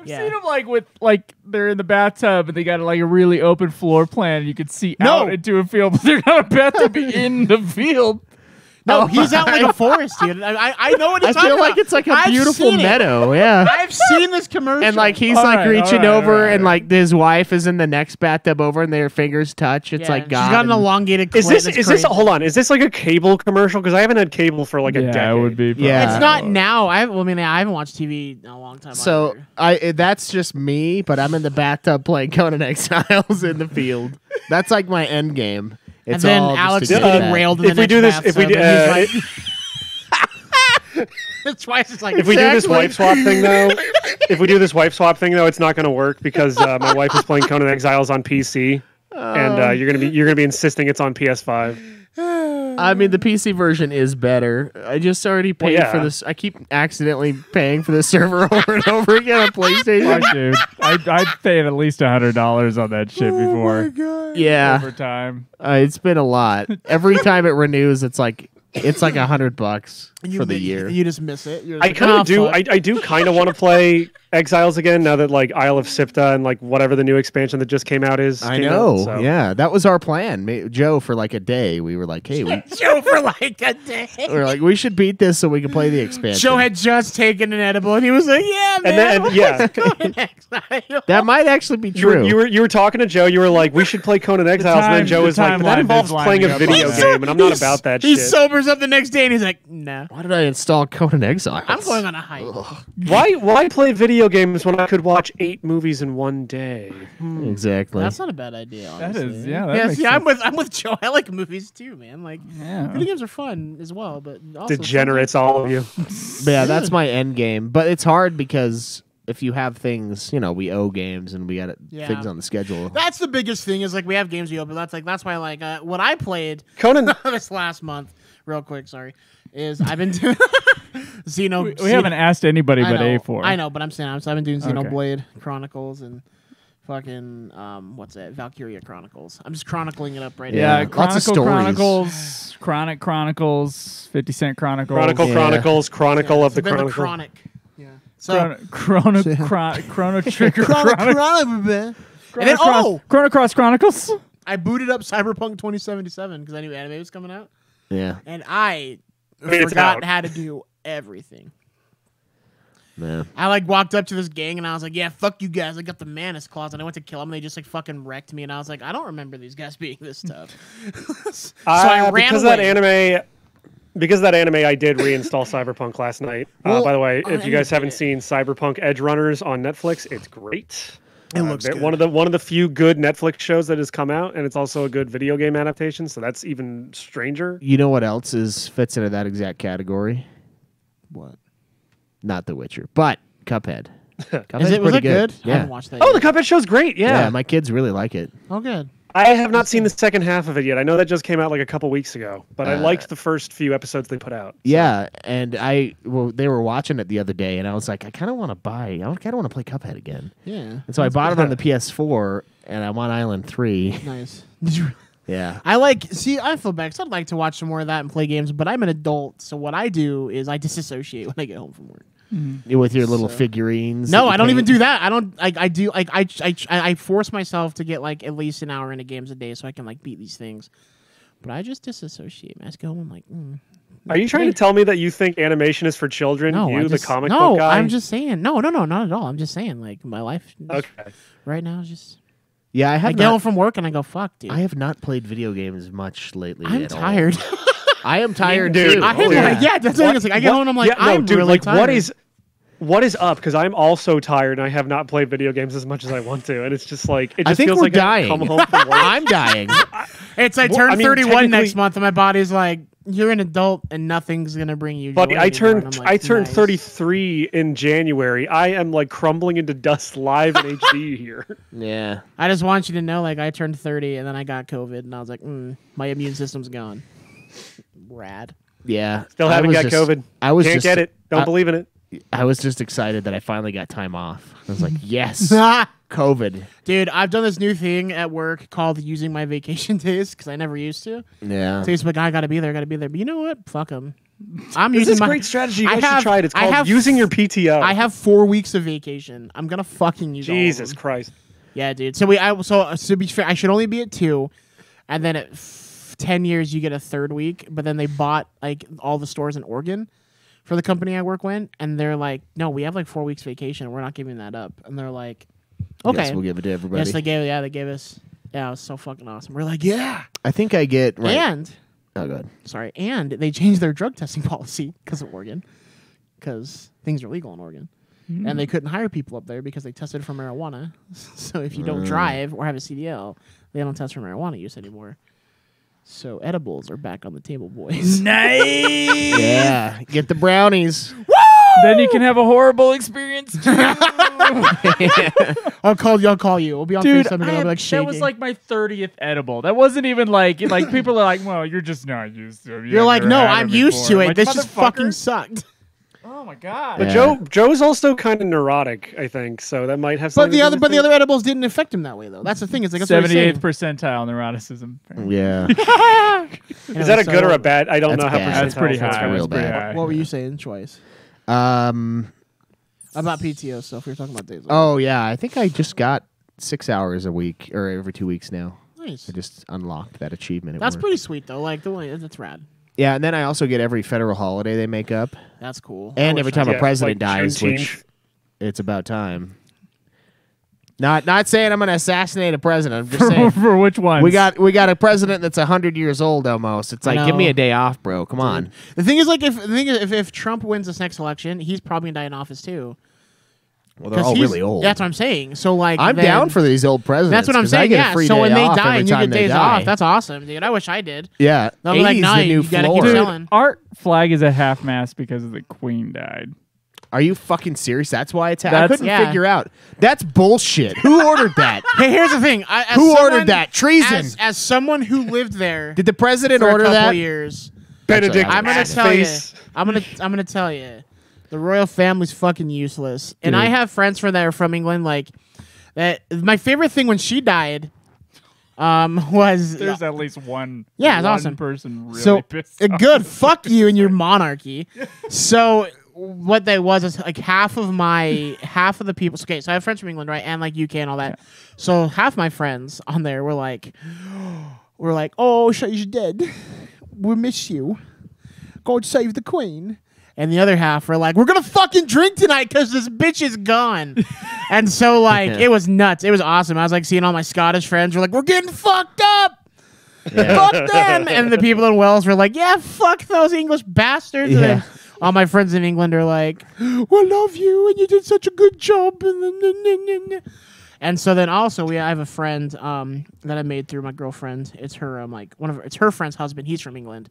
yeah. Seen them like with like they're in the bathtub and they got like a really open floor plan. And you could see No. out into a field, but they're not about to be in the field. No, he's out like a forest, dude. I know what I he's talking feel about. like it's like a I've beautiful seen it. meadow. Yeah. I've seen this commercial. And like he's All like right, reaching all right, over all right, and all like his wife is in the next bathtub over and their fingers touch. It's Yeah, like God. she's got an and- elongated. Is clit this that's is this crazy. hold on? Is this like a cable commercial? Because I haven't had cable for like a Yeah, decade. it would be. Yeah. It's not now. I haven't watched TV in a long time. So that's just me, but I'm in the bathtub playing Conan Exiles in the field. That's like my end game. and It's then all just Alex to is get getting that. railed in If the we do next this, if we do, bathtub, and he's like, that's why it's just like if we do this Exactly. wife swap thing though, it's not going to work because my wife is playing Conan Exiles on PC, and you're gonna be insisting it's on PS5. I mean, the PC version is better. I just already paid yeah. for this. I keep accidentally paying for the server over and over again on PlayStation. Fuck, dude. I paid at least $100 on that shit before. Yeah, Over time. it's been a lot. Every time it renews, it's like $100 for the year. You just miss it. You're I like, kind "Oh, of do. fuck." I do kind of want to play Exiles again now that like Isle of Sipta and like whatever the new expansion that just came out is. I came know. out, so. Yeah, that was our plan. Joe, for like a day, we were like, "Hey, Joe for like a day. we should beat this so we can play the expansion." Joe had just taken an edible, and he was like, "Yeah, man." And then yeah, that might actually be you were, true. you were talking to Joe. You were like, "We should play Conan Exiles," and then Joe was like, "But that timeline involves is playing a lining up video on that. game, and I'm not about that He shit." sobers up the next day, and he's like, "No, Why did I install Conan Exiles? I'm going on a hike." Why play video games when I could watch 8 movies in one day? Exactly. That's not a bad idea. That Honestly. is, yeah. That Yeah, makes see, sense. I'm with Joe. I like movies too, man. Like, Yeah. video games are fun as well, but also Degenerates, all of you. But yeah, that's my end game. But it's hard because if you have things, we owe games and we got Yeah. things on the schedule. That's the biggest thing is like we have games we owe, but that's why like what I played Conan. this last month, real quick, sorry, is I've been doing Xeno. We haven't asked anybody I but know, A4. I know, but I'm saying I've been doing Okay. Xenoblade Chronicles and fucking what's that? Valkyria Chronicles. I'm just chronicling it up right Yeah, now. Lots of Chronicle stories. Chronicles, Chronic Chronicles, 50 Cent Chronicles. Chronicle Yeah. Chronicles, Chronicle Yeah, of the it's been Chronicle. Chronic. Yeah. So Chrono Trigger Chronicles. And then, Chrono Cross Chronicles. I booted up Cyberpunk 2077 because I knew anime was coming out, Yeah, and I mean, it's forgot out. how to do everything. man. I like walked up to this gang and I was like, "Yeah, fuck you guys! I got the Manus claws," and I went to kill them. And they just like fucking wrecked me, and I was like, "I don't remember these guys being this tough." So I ran because away. Because of that anime, I did reinstall Cyberpunk last night. Well, by the way, I if you guys did haven't it. seen Cyberpunk Edge Runners on Netflix, it's great. It looks good. One of the few good Netflix shows that has come out, and it's also a good video game adaptation. So that's even stranger. You know what else fits into that exact category? What? Not The Witcher, but Cuphead. Cuphead's Was pretty it good? I Yeah. haven't watched that. Oh, yet. the Cuphead show's great. yeah, Yeah, my kids really like it. Oh, good. I have not seen the second half of it yet. I know that just came out like a couple weeks ago, but I liked the first few episodes they put out. Yeah, and they were watching it the other day, and I was like, I kind of want to kind of want to play Cuphead again. Yeah. And so I bought it on the PS4, and I'm on Island 3. Nice. Did you? Yeah. I feel bad 'cause I'd like to watch some more of that and play games, but I'm an adult, so what I do is I disassociate when I get home from work. With your little figurines. No, that you I don't even paint. do that. I don't like. I do like. I force myself to get like at least an hour into games a day so I can like beat these things. But I just disassociate. Man. I just go home. I'm like, Are you trying to tell me that you think animation is for children? no, You, I the just, comic no. book guy? I'm just saying. No, not at all. I'm just saying like my life Okay. right now is just. Yeah, I I have get home not, from work and I go, fuck, dude. I have not played video games much lately. I'm at all. tired. I am tired, Dude, too. I am yeah. like, yeah, that's what it's like. I get home and I'm like, Yeah, no, I'm dude, really like tired. what is up? Because I'm also tired and I have not played video games as much as I want to, and it's just like it just I think feels we're like dying. I come home from work. I'm dying. It's I Well, turn I mean, 31 next technically- month and my body's like, you're an adult and nothing's gonna bring you joy Buddy, I anymore." And turned I'm like, I turned "Nice." 33 in January. I am like crumbling into dust live in HD here. Yeah. I just want you to know, like, I turned 30 and then I got COVID and I was like, my immune system's gone. Rad. Yeah. Still I haven't was got just- COVID. I was Can't just, get it. Don't I- believe in it. I was just excited that I finally got time off. I was like, yes, Ah! COVID. Dude, I've done this new thing at work called using my vacation days because I never used to. Yeah. So he's like, I gotta be there. But you know what? Fuck them. I'm It's using this my great strategy. You I guys have- should try it. It's I called have- using your PTO. I have 4 weeks of vacation. I'm gonna fucking use all of Jesus them. Christ. Yeah, dude. So to be fair, I should only be at 2, and then at 10 years you get a third week. But then they bought like all the stores in Oregon for the company I work with, and they're like, "No, we have like 4 weeks vacation. We're not giving that up." And they're like, "Okay, Yes, we'll give it to everybody. yes, they gave us. Yeah, it was so fucking awesome. We're like, yeah, I think I get right. and Oh, good. sorry, and they changed their drug testing policy because of Oregon, because things are legal in Oregon. And they couldn't hire people up there because they tested for marijuana. So if you don't drive or have a CDL, they don't test for marijuana use anymore. So edibles are back on the table, boys. Nice. Yeah. Get the brownies. Then you can have a horrible experience dance. I'll call you. We'll be on Dude, FaceTime and I'll be like shaking. that was like my 30th edible. That wasn't even like people are like, well, you're just not used to it. You're like, no, I'm used to it. Like, This just fucking motherfucker. sucked. Oh my god. But Yeah. Joe's also kind of neurotic, I think, so that might have something. But to do with the it. other edibles didn't affect him that way though. That's the thing. It's like that's what he's 78th saying. percentile neuroticism. Yeah. Is that a So good or a bad? I don't That's know how bad. That's pretty percentiles work. high. real That's pretty bad. high. What were you saying, Choice? Um. About PTO stuff. We were talking about days. Oh yeah, I think I just got 6 hours a week or every 2 weeks now. Nice. I just unlocked that achievement. at That's work. pretty sweet though. Like the way that's rad. Yeah, and then I also get every federal holiday they make up, That's cool. and every time Yeah, a president like dies, Juneteenth. which it's about time. Not saying I'm going to assassinate a president. I'm just saying For which one? we got a president that's 100 years old almost. It's I like give me know. a day off, bro. Come on. The thing is, like, if Trump wins this next election, he's probably gonna die in office too. Well, they're 'Cause all he's- really old. That's what I'm saying. So like, I'm then- down for these old presidents. That's what I'm 'cause I saying. get a Yeah. free So day when they off die every and you time get they days die. off, that's awesome, dude. I wish I did. Yeah, They'll be like, 80's "Nah, the new you gotta keep floor. selling." Our flag is at half mast because the Queen died. Are you fucking serious? That's why it's. I That's- couldn't Yeah. figure out. That's bullshit. Who ordered that? Hey, here's the thing. Who ordered that? Treason. As someone who lived there Did the president for a order couple that? years, Benedict I'm gonna ass tell you. face. I'm gonna tell you. The royal family's fucking useless, and I have friends that are from England. Like that. My favorite thing when she died, was There's at least one. Yeah, it's one awesome. person really so pissed off. good. Fuck you and your monarchy. So what that was is like half of the people. Okay, so I have friends from England, right, and like UK and all that. So half my friends on there were like, "Oh, she's dead. We miss you. God save the Queen." And the other half were like, "We're gonna fucking drink tonight because this bitch is gone." And so like it was nuts. It was awesome. I was like seeing all my Scottish friends were like, "We're getting fucked up. Fuck them." And the people in Wales were like, "Yeah, fuck those English bastards." And then all my friends in England are like, "We love you and you did such a good job." And so then also I have a friend that I made through my girlfriend. It's her it's her friend's husband. He's from England,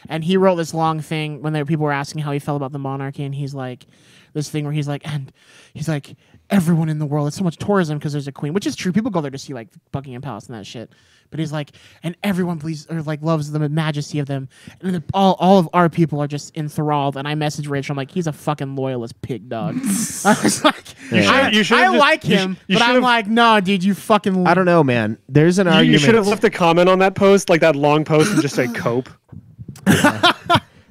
and he wrote this long thing when people were asking how he felt about the monarchy, and he's like this thing where he's like everyone in the world. It's so much tourism because there's a queen, which is true. People go there to see like Buckingham Palace and that shit. But he's like, and everyone loves the majesty of them, and all of our people are just enthralled. And I messaged Rachel, I'm like, he's a fucking loyalist pig dog. I was like, You should I have just- like you him, you but I'm should've- like, no, dude, you fucking. I don't know, man. There's an You argument. should have left a comment on that post, like that long post, and just say "cope."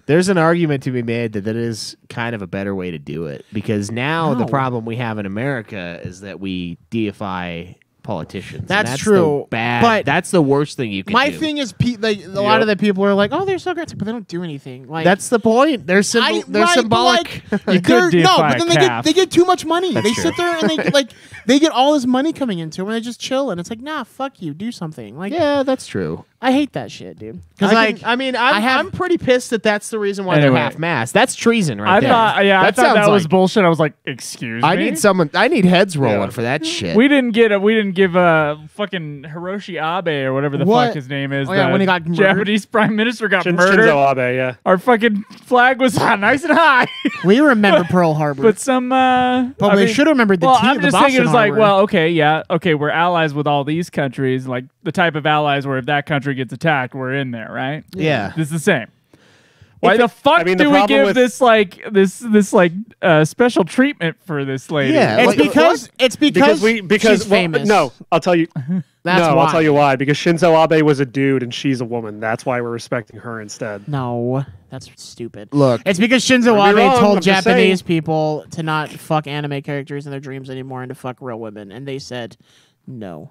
There's an argument to be made that is kind of a better way to do it, because now the No. problem we have in America is that we deify politicians. And That's the true, bad. but that's the worst thing you can My do. thing is, a lot of the people are like, oh, they're so great, but they don't do anything. Like That's the point. They're they're symbolic. You could no, deify but then a calf. they get too much money. That's They true. sit there and they get all this money coming into them, and they just chill. And it's like, nah, fuck you, do something. Like, Yeah, that's true. I hate that shit, dude. Because I'm pretty pissed that that's the reason why Anyway. they're half mast. That's treason, right I there. thought that sounds was like- bullshit. I was like, excuse me. I need heads rolling Yeah. for that shit. We didn't give fucking Hiroshi Abe or whatever the What? fuck his name is. Oh, yeah, the when he got murdered? Japanese prime minister got murdered. Shinzo Abe, yeah. Our fucking flag was nice and high. we remember Pearl Harbor, But some but we should have remembered the well, team. I'm the just Boston thinking it's like, Harbor. well, okay, we're allies with all these countries, like the type of allies where if that country gets attacked, we're in there, right? Yeah. This is the same. Why the fuck I mean, the do we problem give with- this special treatment for this lady? Yeah, it's like, because Because she's famous. No, I'll tell you. That's no, why. I'll tell you why. Because Shinzo Abe was a dude and she's a woman. That's why we're respecting her instead. No, that's stupid. Look, It's because Shinzo Don't be Abe wrong, told I'm just Japanese saying. people to not fuck anime characters in their dreams anymore and to fuck real women, and they said no.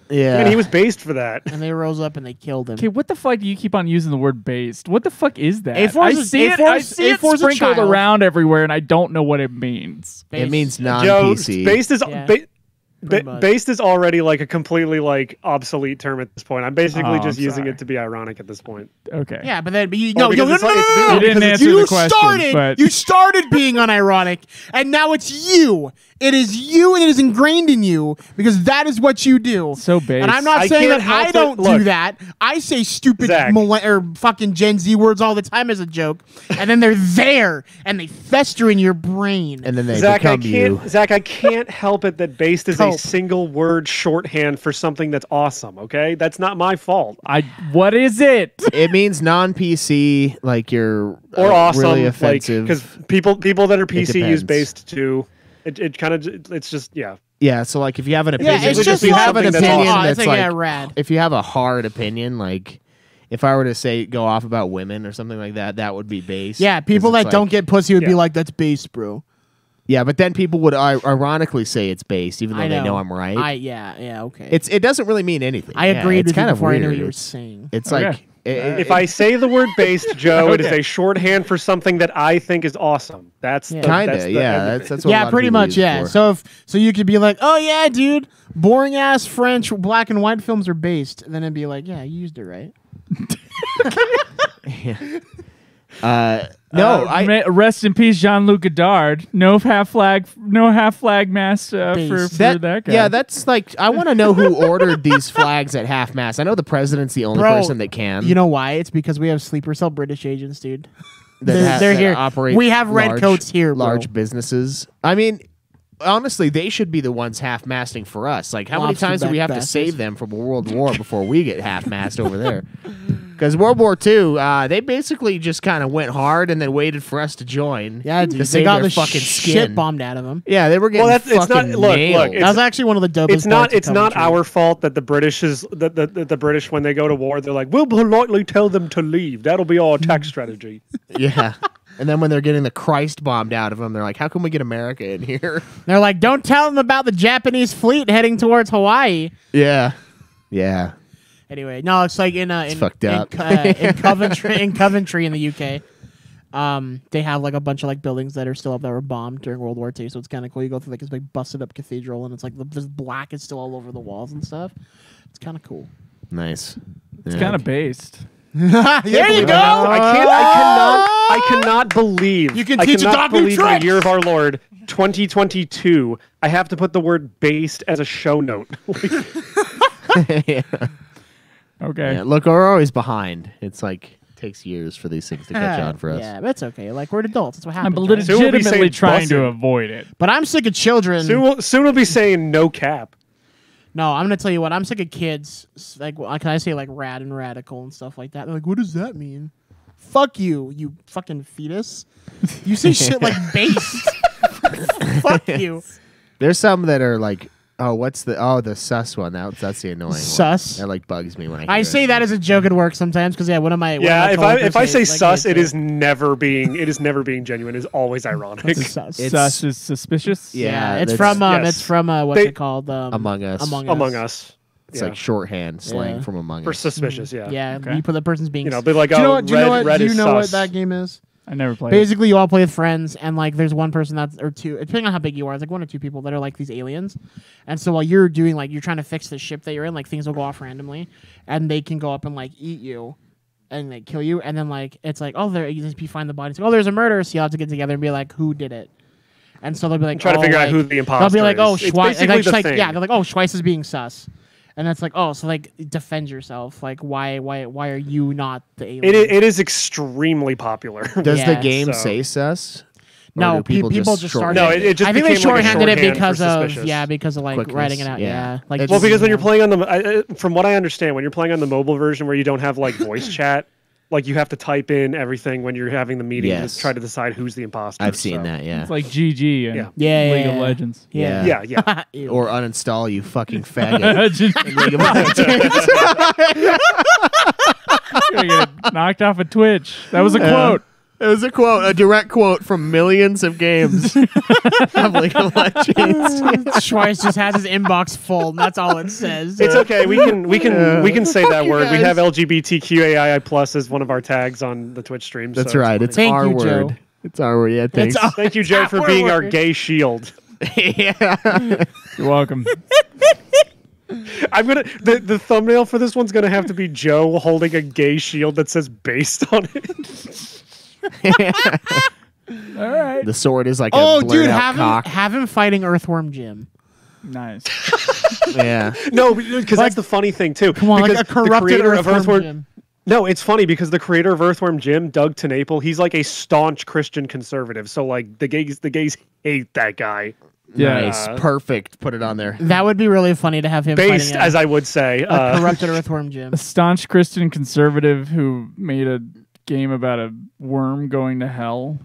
yeah. And he was based for that. And they rose up and they killed him. Okay, what the fuck do you keep on using the word based? What the fuck is that? A4's I a- see it. A4's I see it A4's a sprinkled child. around everywhere, and I don't know what it means. It means Joe, non-PC. based is Yeah. Pretty much. Based is already like a completely like obsolete term at this point. I'm basically Oh, just I'm using sorry. it to be ironic at this point. Okay. Yeah, but then you Well, because it's like- it's You didn't because answer you the question, started. but You started being unironic, and now it's you. It is you, and it is ingrained in you because that is what you do. So base. And I'm not I saying can't that I help it. don't do Look. that. I say stupid Zach. or fucking Gen Z words all the time as a joke, and then they're there and they fester in your brain. And then they Zach, I become you. can't. Zach, I can't help it that based is a Cope. single word shorthand for something that's awesome. Okay, that's not my fault. What is it? It means non-PC, like you're Or awesome, really like offensive. because people that are PC use depends. based too. It kind of it's just yeah. yeah, so like if you have an yeah, opinion, it's basically just just if you have an something that's opinion awesome. that's it's like, yeah, rad. if you have a hard opinion, like if I were to say go off about women or something like that, that would be base. Yeah, people 'Cause that it's don't like- get pussy would be Yeah. like, "That's base, bro." Yeah, but then people would ironically say it's based, even though I they know. know I'm right. Yeah, okay. It doesn't really mean anything. I Yeah, agreed it's with you kind of before I knew weird. what you were It's- saying. It's Okay. like If I say the word based, Joe, it is Okay. a shorthand for something that I think is awesome. That's Yeah. the, kind that's of the yeah, end of that's it. that's what a Yeah, lot of pretty people much. use it Yeah. for. So you could be like, "Oh yeah, dude, boring ass French black and white films are based," and then it'd be like, "Yeah, you used it right." No, Rest in peace, Jean-Luc Godard. No half flag mast for Base. that guy. Yeah, that's like I want to know who ordered these flags at half mast. I know the president's the only Bro, person that can. You know why? It's because we have sleeper cell British agents, dude. that they're that here. Operate We have redcoats here, bro. large businesses. I mean, honestly, they should be the ones half masting for us. Like, how many Lobster times do we back have to bastards. save them from a world war before we get half mast over there? Because World War II, they basically just kind of went hard and then waited for us to join. Yeah, to dude. They save got their the fucking shit skin. bombed out of them. Yeah, they were getting Well, that's- it's fucking not- look, nailed. it's- That was actually one of the dopest. It's not. parts of It's not Coventry. our fault that the British is the British when they go to war. They're like, we'll politely tell them to leave. That'll be our attack strategy. Yeah. And then when they're getting the Christ bombed out of them, they're like, how can we get America in here? They're like, "Don't tell them about the Japanese fleet heading towards Hawaii." Yeah. Yeah. Anyway, no, it's like in fucked up. in Coventry in the UK. They have like a bunch of like buildings that are still up that were bombed during World War II, so it's kind of cool. You go through like this big busted up cathedral, and it's like this black is still all over the walls and stuff. It's kind of cool. Nice. It's kind of based. There you go. I cannot believe. You can I teach a cannot dog new believe in the tricks. year of our Lord 2022. I have to put the word based as a show note. yeah. Okay. Yeah, look, we're always behind. It's like takes years for these things to catch on for us. Yeah, that's okay. Like we're adults. That's what I'm happens. right? Soon we'll be legitimately saying trying to bussin'. avoid it. But I'm sick of children. soon we'll be saying no cap. No, I'm gonna tell you what. I'm sick of kids. Like, can I say like rad and radical and stuff like that? They're like, what does that mean? Fuck you, you fucking fetus. You say shit like base. Fuck you. There's some that are like, the sus one. That's the annoying Sus? one. That like bugs me when I hear I it. say that as a joke at work sometimes because one of my Yeah, if I say like, sus, it it's is never being genuine. It's always ironic. a sus. It's- Sus is suspicious. Yeah, it's that's- from yes. it's from what's They- it called? Among Us. Among Us. It's Yeah. like shorthand slang Yeah. from Among For Us. suspicious, yeah. Yeah, Okay. you put the person's being. You know, be like, do you know oh, what? Do you know what? red Do you is know what sus. that game is? I never played. Basically, you all play with friends, and like, there's one person or two, depending on how big you are, it's like one or two people that are like these aliens. And so while you're doing like, you're trying to fix the ship that you're in, like things will go off randomly, and they can go up and like eat you, and like kill you, and then like it's like, oh, you find the body, it's like, oh, there's a murder, so you have to get together and be like, who did it? And so they'll be like, Try to figure out like, who the imposter They'll be like, oh, is. It's Schweiss, basically the thing. yeah, they're like, oh, Schweiss is being sus. And that's like, oh, so like defend yourself. Like, why are you not the alien? It is extremely popular. Does Yeah, the game so- say sus? Or No, do people people just shorten started. No, it just I think they became like a shorthanded it shorthand because for of suspicious. because of like Quickness, writing it out. yeah. Yeah, like It's- Well, because when you're yeah. playing on the, from what I understand, when you're playing on the mobile version where you don't have like voice chat, like you have to type in everything when you're having the meeting Yes. to try to decide who's the imposter. I've seen so- that, yeah. It's like GG and Yeah. Yeah, League yeah, of yeah. Legends. Yeah. Yeah, yeah. Ew. Or uninstall, you fucking faggot. Just League of Legends. gonna get knocked off of Twitch. That was a quote. It was a quote, a direct quote from millions of games of League of Legends. Schweiss just has his inbox full, and that's all it says. It's okay. We can say that word. We guys. have LGBTQAI plus as one of our tags on the Twitch stream. That's so right. It's Thank our you, Joe. word. It's our word. Yeah, thanks. It's Thank you, Joe, for being our word. gay shield. yeah. You're welcome. I'm gonna the thumbnail for this one's gonna have to be Joe holding a gay shield that says "based" on it. All right. The sword is like Oh, a blurred dude, out cock. have him fighting Earthworm Jim. Nice. Yeah. No, because that's the funny thing too. Come on, like because a corrupted the creator of Earthworm Jim. No, it's funny because the creator of Earthworm Jim, Doug TenNapel, he's like a staunch Christian conservative. So like the gays hate that guy. Yeah. Nice. Perfect. Put it on there. That would be really funny to have him Based, fighting as I would say. a corrupted Earthworm Jim. A staunch Christian conservative who made a game about a worm going to hell.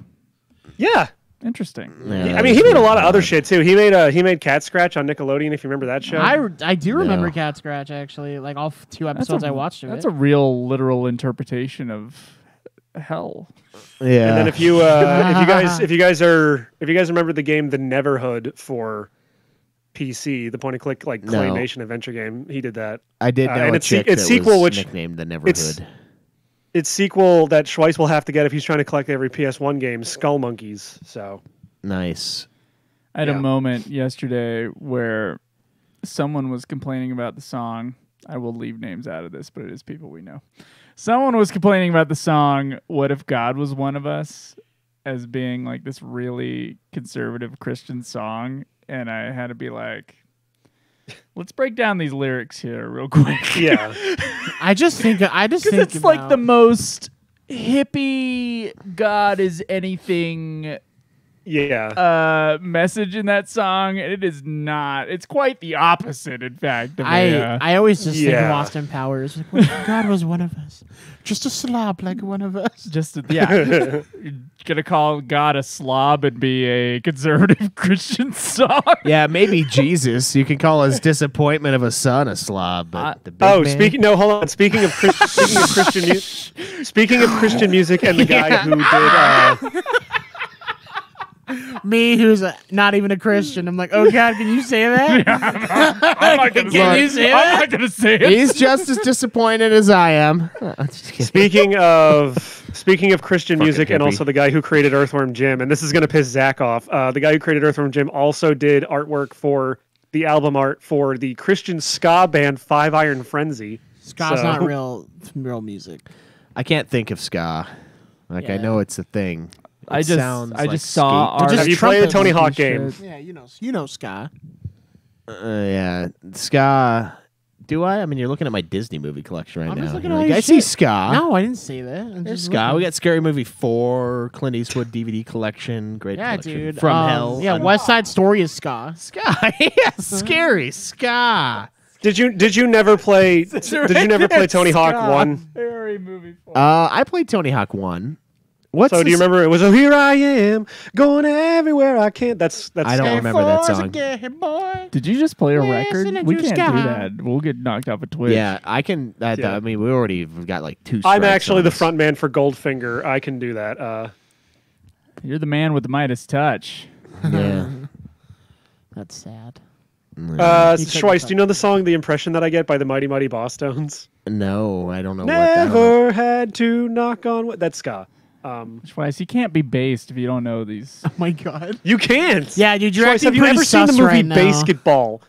Yeah. Interesting. Yeah, I mean, he made a lot of other shit too. He made Cat Scratch on Nickelodeon, if you remember that show. I do remember No. Cat Scratch actually. Like all 2 episodes I watched of That's it. a real literal interpretation of hell. Yeah. And then if you guys remember the game The Neverhood for PC, the point and click like No. claymation adventure game, he did that. I did know and a its chick its that sequel, was which nicknamed the it's- Neverhood. Its sequel that Schweiss will have to get if he's trying to collect every PS1 game, Skull Monkeys. So Nice. I had Yeah. a moment yesterday where someone was complaining about the song. I will leave names out of this, but it is people we know. Someone was complaining about the song "What If God Was One of Us" as being like this really conservative Christian song, and I had to be like, let's break down these lyrics here real quick. yeah, I just think Because it's like the most hippie God is anything yeah. message in that song, and it is not. It's quite the opposite, in fact. Of a, I always just think of Yeah. Austin Powers. Like, what if God was one of us, just a slob like one of us. You're gonna call God a slob and be a conservative Christian song. Yeah, maybe Jesus. You can call his disappointment of a son a slob, but the big Oh, man? hold on. Speaking of Christian music, and the guy who did. Me, who's not even a Christian, I'm like, oh God, can you say that? I'm not gonna Can you say that? I'm not gonna say it. He's just as disappointed as I am. Just kidding. Speaking of Christian music, and hippie. also the guy who created Earthworm Jim, and this is gonna piss Zach off. The guy who created Earthworm Jim also did artwork for the album art for the Christian ska band Five Iron Frenzy. Ska's So- not real music. I can't think of ska. Like I Yeah. know it's a thing. I It just sounds I like just saw skate. art. Just Have you played a trumpet Tony monkey Hawk game? shit. Yeah, you know ska. Yeah, ska. Do I? I mean, you're looking at my Disney movie collection right I'm now. just looking You're at like, all I your see shit. ska. No, I didn't say that. I'm There's just ska. We looking. got Scary Movie 4, Clint Eastwood DVD collection. Great Yeah, collection. dude. From Hell. Yeah, West Side Story is ska. Ska. Yeah, scary ska. Did you never play? Did you never play Tony Hawk 1? Very movie. I played Tony Hawk 1. What's So do you this- remember it was "Oh Here I Am, going everywhere I can"? That's I don't ska. remember that song. Did you just play a record? Listen We to can't ska. do that. We'll get knocked off of Twitch. Yeah, I can. Yeah. I mean, we already have got like 2 I'm strikes actually on the us. front man for Goldfinger. I can do that. You're the man with the Midas touch. Yeah. That's sad. Schweiss, do you know the song "The Impression That I Get" by the Mighty Mighty Bosstones? No, I don't know what that Never had to knock on wood. That's ska. Schweiss, you can't be based if you don't know these. Oh my God. You can't. Yeah, dude, you're Schweiss, acting have you pretty ever seen the sus movie right now. Basketball?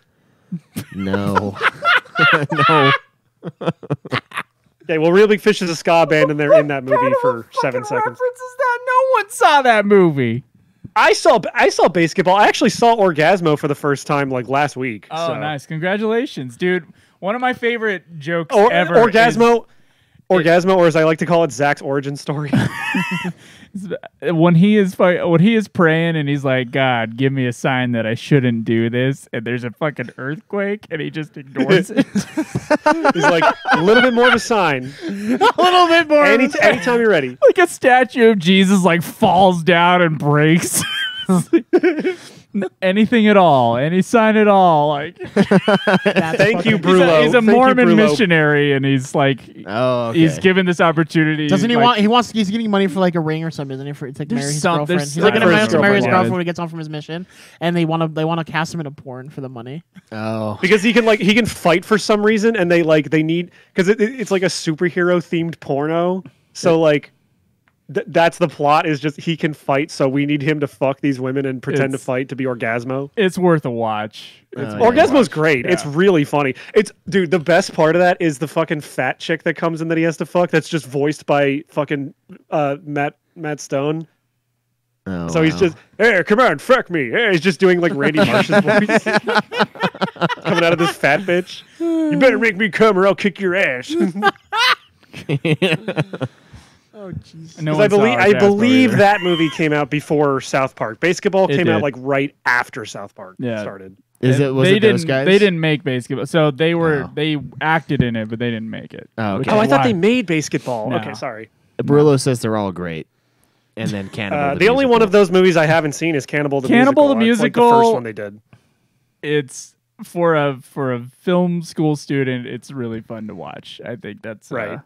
No. No. Okay, well, Real Big Fish is a ska band, and they're in that movie for 7 seconds. Reference is that? No one saw that movie. I saw Basketball. I actually saw Orgasmo for the first time like last week. Oh, so. nice! Congratulations, dude. One of my favorite jokes Or, ever. Orgasmo, or as I like to call it, Zach's origin story. is when he is praying and he's like, "God, give me a sign that I shouldn't do this," and there's a fucking earthquake, and he just ignores it. He's like, a little bit more of a sign. A little bit more. Anytime you're ready. Like a statue of Jesus like falls down and breaks. Anything at all, any sign at all. Like Thank you, he's Brulo. a Thank you, Mormon Brulo. missionary, and he's like, Oh, okay. he's given this opportunity. Doesn't he like, want? He's getting money for like a ring or something, isn't he? For to like, There's marry his some- girlfriend. there's He's like some- gonna For his marry his girlfriend, girlfriend yeah. when he gets home from his mission, and they want to cast him in a porn for the money. Oh. Because he can fight for some reason, and they need because it's like a superhero themed porno. So like, that's the plot. Is just he can fight, so we need him to fuck these women and pretend to It's- fight to be Orgasmo. It's worth a watch. It's yeah. worth a Orgasmo's watch. great. Yeah. It's really funny. It's dude. The best part of that is the fucking fat chick that comes in that he has to fuck. That's just voiced by fucking Matt Stone. Oh, So he's wow. just, hey, come on, fuck me. Hey, he's just doing like Randy Marsh's voice coming out of this fat bitch. You better make me come or I'll kick your ass. Oh jeez. No Because one saw I Orgasmo believe either. that movie came out before South Park. Basketball It came out did. like right after South Park Yeah. started. Was they it didn't, those guys? They didn't make basketball, so they were Oh. they acted in it, but they didn't make it. Oh, which okay. Oh, is I thought why- they made Basketball. No. Okay, sorry. Barulo says they're all great. And then Cannibal. The only one of those movies I haven't seen is Cannibal the Cannibal Musical. the It's like the Musical- first one they did. It's for a film school student. It's really fun to watch. I think that's Right.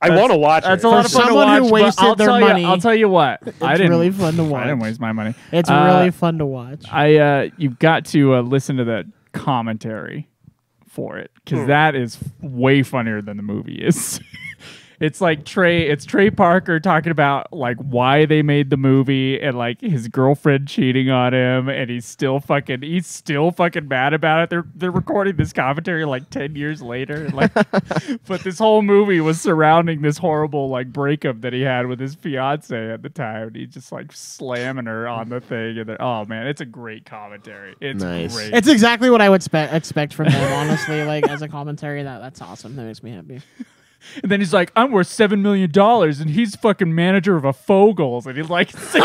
I want to watch That's it. a lot For of fun to someone watch. who but wasted I'll their tell money, I'll tell you what. I it's didn't. really fun to I didn't watch. waste my money. It's really fun to watch. You've got to listen to the commentary for it because that is way funnier than the movie is. It's like Trey Parker talking about like why they made the movie and like his girlfriend cheating on him and he's still fucking mad about it. They're recording this commentary like 10 years later. Like but this whole movie was surrounding this horrible like breakup that he had with his fiance at the time. And he's just like slamming her on the thing and oh man, it's a great commentary. It's Nice. great. It's exactly what I would expect from him, honestly. Like as a commentary, that's awesome. That makes me happy. And then he's like, I'm worth $7 million, and he's fucking manager of a Fogels, and he's like, saying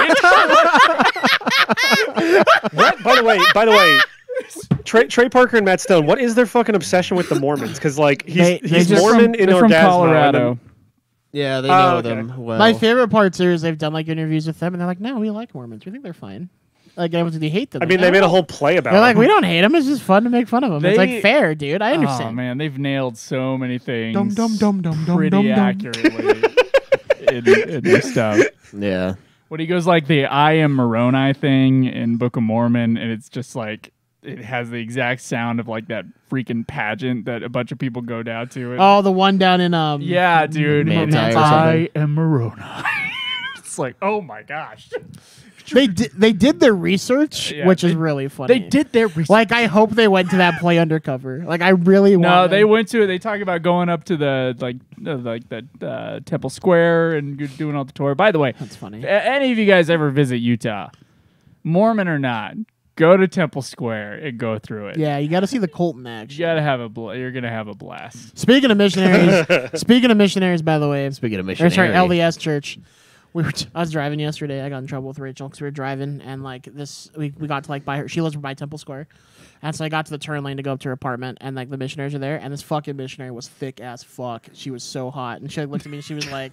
What? By the way, Trey Parker and Matt Stone. What is their fucking obsession with the Mormons? Because like They he's just- Mormon in they're from Orgasmo. and Colorado. then- Yeah, they Oh, know okay. them well. My favorite part too is they've done like interviews with them, and they're like, "No, we like Mormons. We think they're fine." Like, they hate them. I mean, Like, they made "No." a whole play about They're like, it. "We don't hate them. It's just fun to make fun of them." It's They- like fair, dude. I Oh understand. man, they've nailed so many things Dum dum dum dum dum pretty dum dum. accurately in this stuff. Yeah. When he goes like the I am Moroni thing in Book of Mormon, and it's just like it has the exact sound of like that freaking pageant that a bunch of people go down to. And, Oh, the one down in yeah, dude. Manti or I something. am Moroni. It's like, oh my gosh. They did their research, Yeah, which is they- really funny. They did their research. Like, I hope they went to that play undercover. Like, I really want. No, they them. went to it. They talk about going up to the Temple Square and doing all the tour. By the way, That's funny. any of you guys ever visit Utah, Mormon or not, go to Temple Square and go through it. Yeah, you got to see the Colton action. You gotta have you're gonna have a blast. Speaking of missionaries, by the way, Speaking of or missionary. sorry, LDS Church. I was driving yesterday. I got in trouble with Rachel because we were driving and like we got to like by her. She lives by Temple Square, and so I got to the turn lane to go up to her apartment, and like the missionaries are there, and this fucking missionary was thick as fuck. She was so hot, and she like, looked at me and she was like,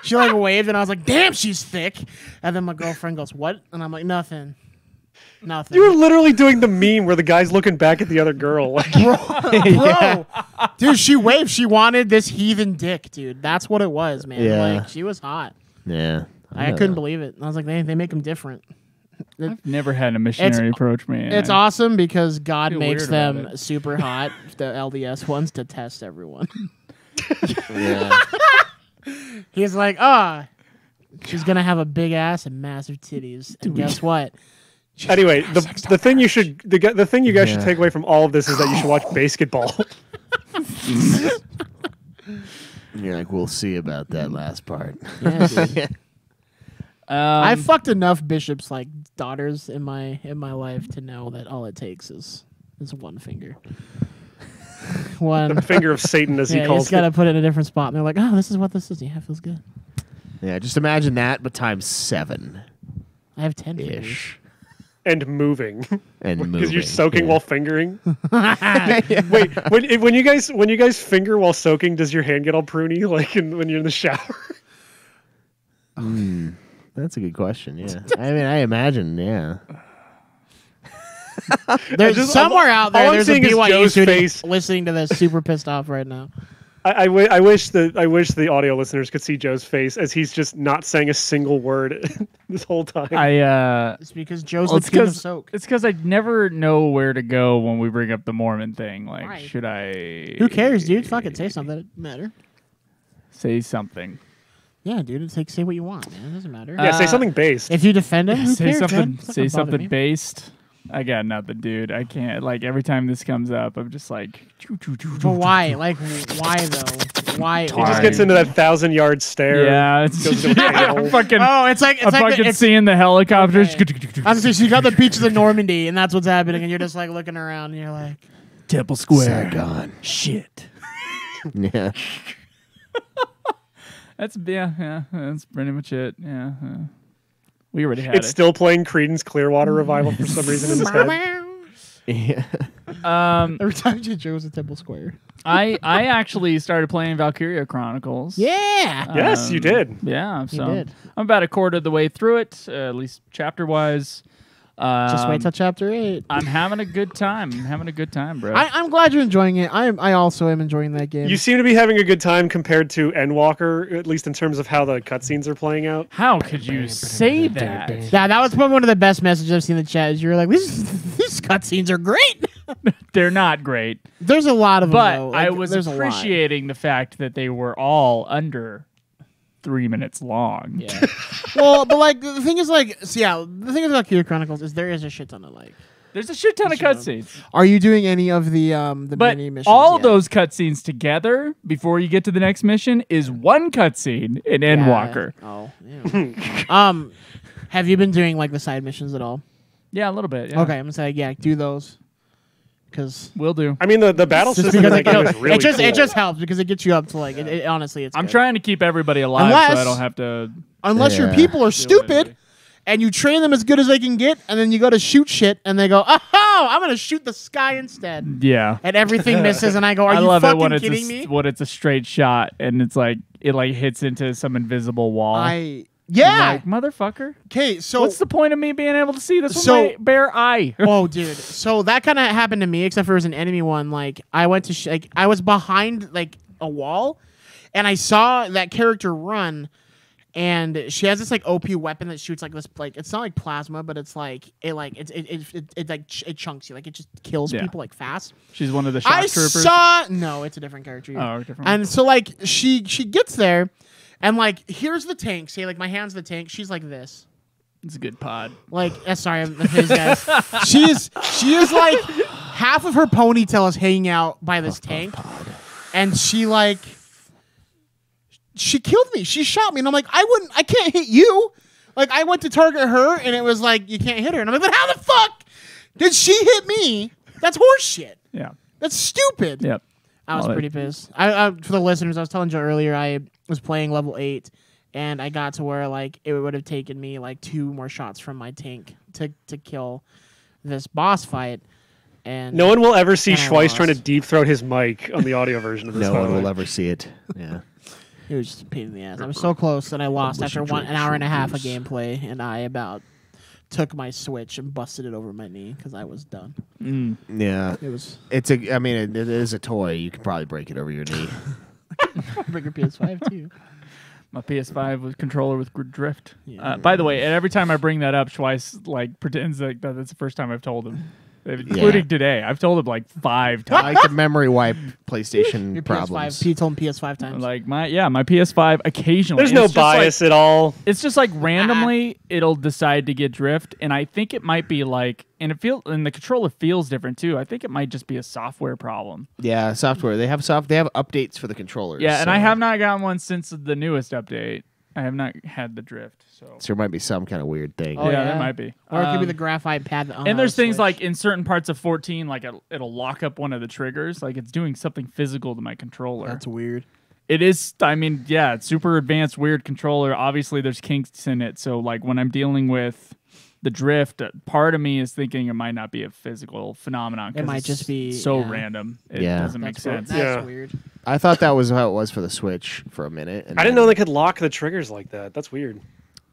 she like waved, and I was like, damn, she's thick. And then my girlfriend goes, what? And I'm like, nothing. You were literally doing the meme where the guy's looking back at the other girl. Like, Bro, dude, she waved. She wanted this heathen dick, dude. That's what it was, man. Yeah. Like she was hot. Yeah. I couldn't believe it. I was like, they make them different. I've never had a missionary approach me. It's awesome because God feel makes weird about them it. super hot, the LDS ones, to test everyone. Yeah. He's like, she's gonna have a big ass and massive titties, and guess what? anyway, the thing you should the thing you guys should Yeah. take away from all of this is that you should watch Basketball. You're like, we'll see about that last part. Yeah, dude. Um, I fucked enough bishops like daughters in my life to know that all it takes is one finger. One. Finger of Satan, as he Yeah, you calls just gotta it. put it in a different spot, and they're like, "Oh, this is what this is." Yeah, it feels good. Yeah, just imagine that, but times 7 I have 10 fingers. ish. And moving. And moving. Because you're soaking yeah. while fingering. Wait, when you guys finger while soaking, does your hand get all pruny like when you're in the shower? That's a good question, yeah. I mean, I imagine, yeah. There's just- somewhere out all there. I'm There's a seeing is BYU Joe's student face. listening to this, super pissed off right now. I wish the audio listeners could see Joe's face as he's just not saying a single word this whole time. It's because Joe's Well, the king of soak. It's because I never know where to go when we bring up the Mormon thing. Like, Right. should I? Who cares, dude? Fuck it, say something. It doesn't matter. Say something. Yeah, dude. It's like say what you want, man. It doesn't matter. Yeah, say something based. If you defend him, who say cares, something. man? It's not Say gonna bother something me. based. I got nothing, dude. I can't. Like every time this comes up, I'm just like. But why? Like, why though? Why? He just gets into that 1,000-yard stare. Yeah, it's Goes into a hole. fucking. Oh, it's like I'm fucking it's, seeing the helicopters. Honestly, so you got the beaches of Normandy, and that's what's happening, and you're just like looking around, and you're like, Temple Square. Saigon. Shit. Yeah. That's that's pretty much it. Yeah. We already had It's it. still playing Creedence Clearwater Revival for some reason in his head. Yeah. every time you chose a Temple Square. I actually started playing Valkyria Chronicles. Yeah. Yes, you did. Yeah, so did. I'm about a quarter of the way through it, at least chapter wise. Just wait till chapter 8. I'm having a good time. I'm having a good time, bro. I'm glad you're enjoying it. I also am enjoying that game. You seem to be having a good time compared to Endwalker, at least in terms of how the cutscenes are playing out. How could you say that? Yeah, that was probably one of the best messages I've seen in the chat. Is you were like, these cutscenes are great. They're not great, There's a lot of them. but though. I Like, was there's a lot. appreciating the fact that they were all under 3 minutes long. Yeah. Well, but like the thing is, like, so yeah, the thing about Valkyria Chronicles is there is a shit ton of like. There's a shit ton of cutscenes. Are you doing any of the But mini missions? all yet? those cutscenes together before you get to the next mission is one cutscene in Yeah. Endwalker. Oh. Yeah. Have you been doing like the side missions at all? Yeah, a little bit. Yeah. Okay, I'm gonna say yeah, do those. Because Will do. I mean, the battle just system in because that game is really it cool. just helps because it gets you up to like it honestly it's I'm good. trying to keep everybody alive so Unless- I don't have to. Unless your Yeah. people are stupid everybody. and you train them as good as they can get, and then you go to shoot shit and they go, oh, I'm gonna shoot the sky instead. Yeah. And everything misses, and I go, are I you love it fucking when it's kidding me? when it's a straight shot and it's like it like hits into some invisible wall. Yeah. Like, motherfucker. Okay, so What's the point of me being able to see this So- with my bare eye? oh, dude. So that kind of happened to me, except for it was an enemy one. Like I went to like I was behind like a wall, and I saw that character run, and she has this like OP weapon that shoots like this like it's not like plasma, but it's like it chunks you, like it just kills Yeah. people like fast. She's one of the shock I troopers. no, it's a different character. Oh, different. And so like she gets there, and like here's the tank. See, like my hand's the tank. She's like this. It's a good pod. Like, sorry, I'm his guys. she is like half of her ponytail is hanging out by this tank, and she killed me. She shot me, and I'm like, I can't hit you. Like, I went to target her, and it was like, you can't hit her, and I'm like, but how the fuck did she hit me? That's horseshit. Yeah. That's stupid. Yep. I was Well, pretty pissed. I for the listeners, I was telling Joe earlier, I was playing level 8, and I got to where like it would have taken me like 2 more shots from my tank to kill this boss fight. And No one will ever see And I Schweiss trying to lost. deep throat his mic on the audio version of this. No by one the way. will ever see it. Yeah. it was just a pain in the ass. I was so close, and I lost after an hour and a half of gameplay, and I about took my Switch and busted it over my knee because I was done. Yeah. It was It's a. I mean, it is a toy. You could probably break it over your knee. bring your PS5 too. My PS5 with controller with drift. Yeah. By the way, and every time I bring that up, Schweiss like pretends like that's the first time I've told him, including today. I've told him like 5 I times. like the memory wipe PlayStation Your problems. PS5. Pete told him PS5 times. Like my PS5 occasionally. There's no It's just like- bias at all. It's just like randomly it'll decide to get drift, and I think it might be like, and the controller feels different too. I think it might just be a software problem. Yeah, software. They have updates for the controllers. Yeah, and I so- have not gotten one since the newest update. I have not had the drift, so So there might be some kind of weird thing. Oh, yeah, yeah? there might be. or it could be the graphite pad. That And there's things Switch. like in certain parts of 14, like it'll lock up one of the triggers, like it's doing something physical to my controller. that's weird. It is. I mean, yeah, it's super advanced, weird controller. Obviously, there's kinks in it. So, like when I'm dealing with the drift, part of me is thinking it might not be a physical phenomenon. 'cause might it's just be, so yeah. random. It Yeah. doesn't make That's sense. That's Yeah. weird. I thought that was how it was for the Switch for a minute. And I didn't then- know they could lock the triggers like that. That's weird.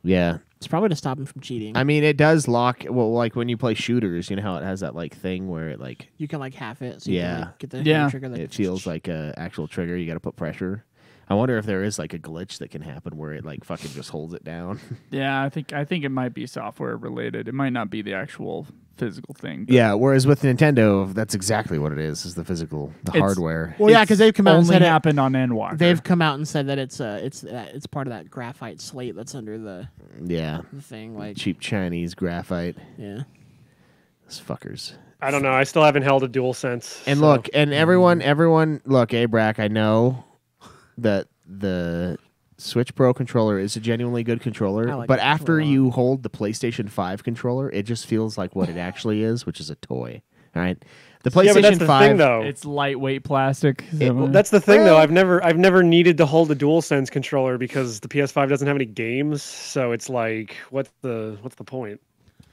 Yeah, It's probably to stop him from cheating. I mean it does lock. Well, like when you play shooters, you know how it has that like thing where it like You can like half it, so you Yeah. can, like, get the Yeah. trigger. That it feels like a actual trigger. You got to put pressure. I wonder if there is like a glitch that can happen where it like fucking just holds it down. Yeah, I think it might be software related. It might not be the actual physical thing. But Yeah, whereas with Nintendo, that's exactly what it is the physical, the It's- hardware. Well, yeah, because they've come out and only said it. happened on Endwalker. They've come out and said that it's part of that graphite slate that's under the Yeah, thing. Like, cheap Chinese graphite. yeah. Those fuckers. I don't know. I still haven't held a DualSense. And so- look, and everyone, look, Abrac, I know that the Switch Pro controller is a genuinely good controller, I like but the after controller a you hold the PlayStation 5 controller, it just feels like what it actually is, which is a toy. All right, the PlayStation yeah, but that's the 5. thing, though. It's lightweight plastic. Well, that's the thing, though. I've never needed to hold a DualSense controller because the PS5 doesn't have any games. So it's like, what's the point?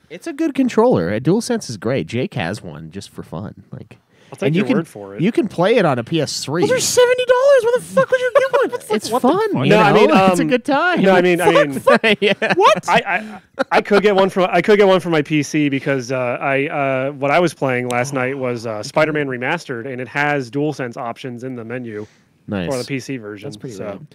It's a good controller. A DualSense is great. Jake has one just for fun. Like, I'll take and you your can word for it. you can play it on a PS3. Those are $70. What the fuck would you get one? It's fun. You No, I know? mean, it's a good time. No, I mean, yeah. What? I could get one for my PC because what I was playing last night was Spider-Man Remastered, and it has DualSense options in the menu Nice. for the PC version. That's pretty so. rad.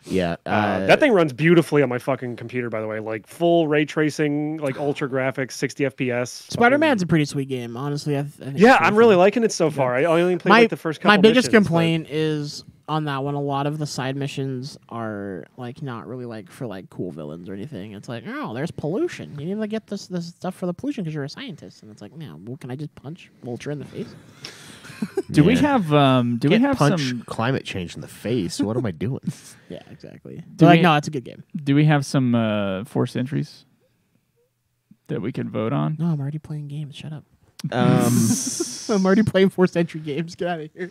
Yeah, That thing runs beautifully on my fucking computer, by the way. Like full ray tracing, like ultra graphics, 60 FPS. Spider-Man's a pretty sweet game, honestly. I think it's Yeah, pretty I'm really fun. liking it so far. I only played like the first couple. My biggest missions, but- complaint is on that one. A lot of the side missions are like not really like for like cool villains or anything. It's like, oh, there's pollution. You need to get this stuff for the pollution because you're a scientist. And it's like, no, well, can I just punch Vulture in the face? Do we Yeah. have do we Can't have punch some climate change in the face. What am I doing? Yeah, exactly. Do Like, we- no, it's a good game. do we have some forced entries that we can vote on? No, I'm already playing games. Shut up. Um, I'm already playing forced entry games. Get out of here.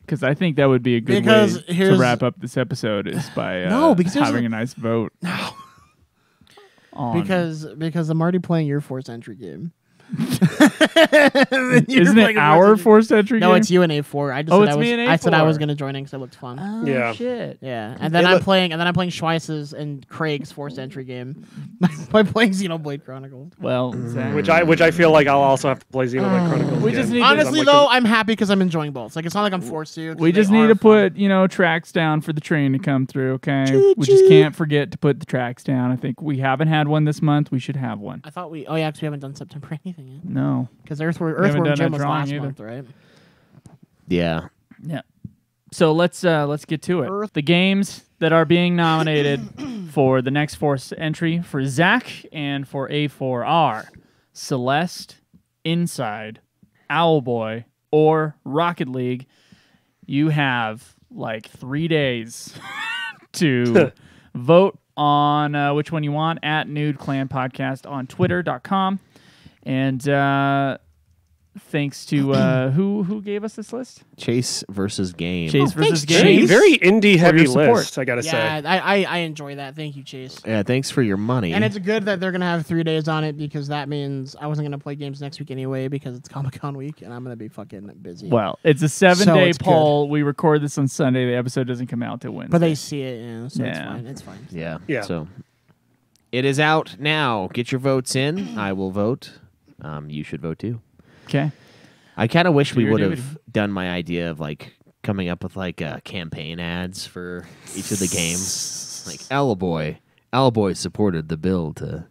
Because I think that would be a good Because way to here's- wrap up this episode is by No, because there's having a- a nice vote. No. because I'm already playing your forced entry game. Isn't it our forced entry No, game? it's you and A4. I just Oh, said it's I was, me and I said I was A4. going to join in because it looked fun. Oh, Yeah. shit. Yeah, and then I'm playing Schweiss's and Craig's forced entry game by playing Xenoblade Chronicles. Well, Zach, which I feel like I'll also have to play Xenoblade Chronicles. we again. just need to- Honestly, I'm like though, I'm happy because I'm enjoying both. Like, it's not like I'm forced to. 'cause we they just need are to fun. put, tracks down for the train to come through, okay? We just can't forget to put the tracks down. I think we haven't had one this month. We should have one. I thought oh yeah, because we haven't done September anything yet. No. Because haven't Earthworm done Jim a was drawing last either. month, right? yeah. Yeah. So let's get to it. The games that are being nominated for the next force entry for Zach and for A4 are Celeste, Inside, Owlboy, or Rocket League. You have like 3 days to vote on which one you want at Nude Clan Podcast on Twitter.com. And thanks to who gave us this list? Chase versus game. Chase thanks, versus Game. Chase. very indie heavy your support. list, I gotta Yeah, say. I enjoy that. Thank you, Chase. Yeah, thanks for your money. And it's good that they're gonna have 3 days on it because that means I wasn't gonna play games next week anyway because it's Comic-Con week and I'm gonna be fucking busy. Well, it's a 7-day it's good. poll. We record this on Sunday. The episode doesn't come out till Wednesday. But they see it, so it's Yeah. fine. It's fine. yeah. Yeah. So it is out now. Get your votes in. I will vote. You should vote too. Okay. I kind of wish we your would duty. have done my idea of like coming up with like campaign ads for each of the games. Like Owlboy supported the bill to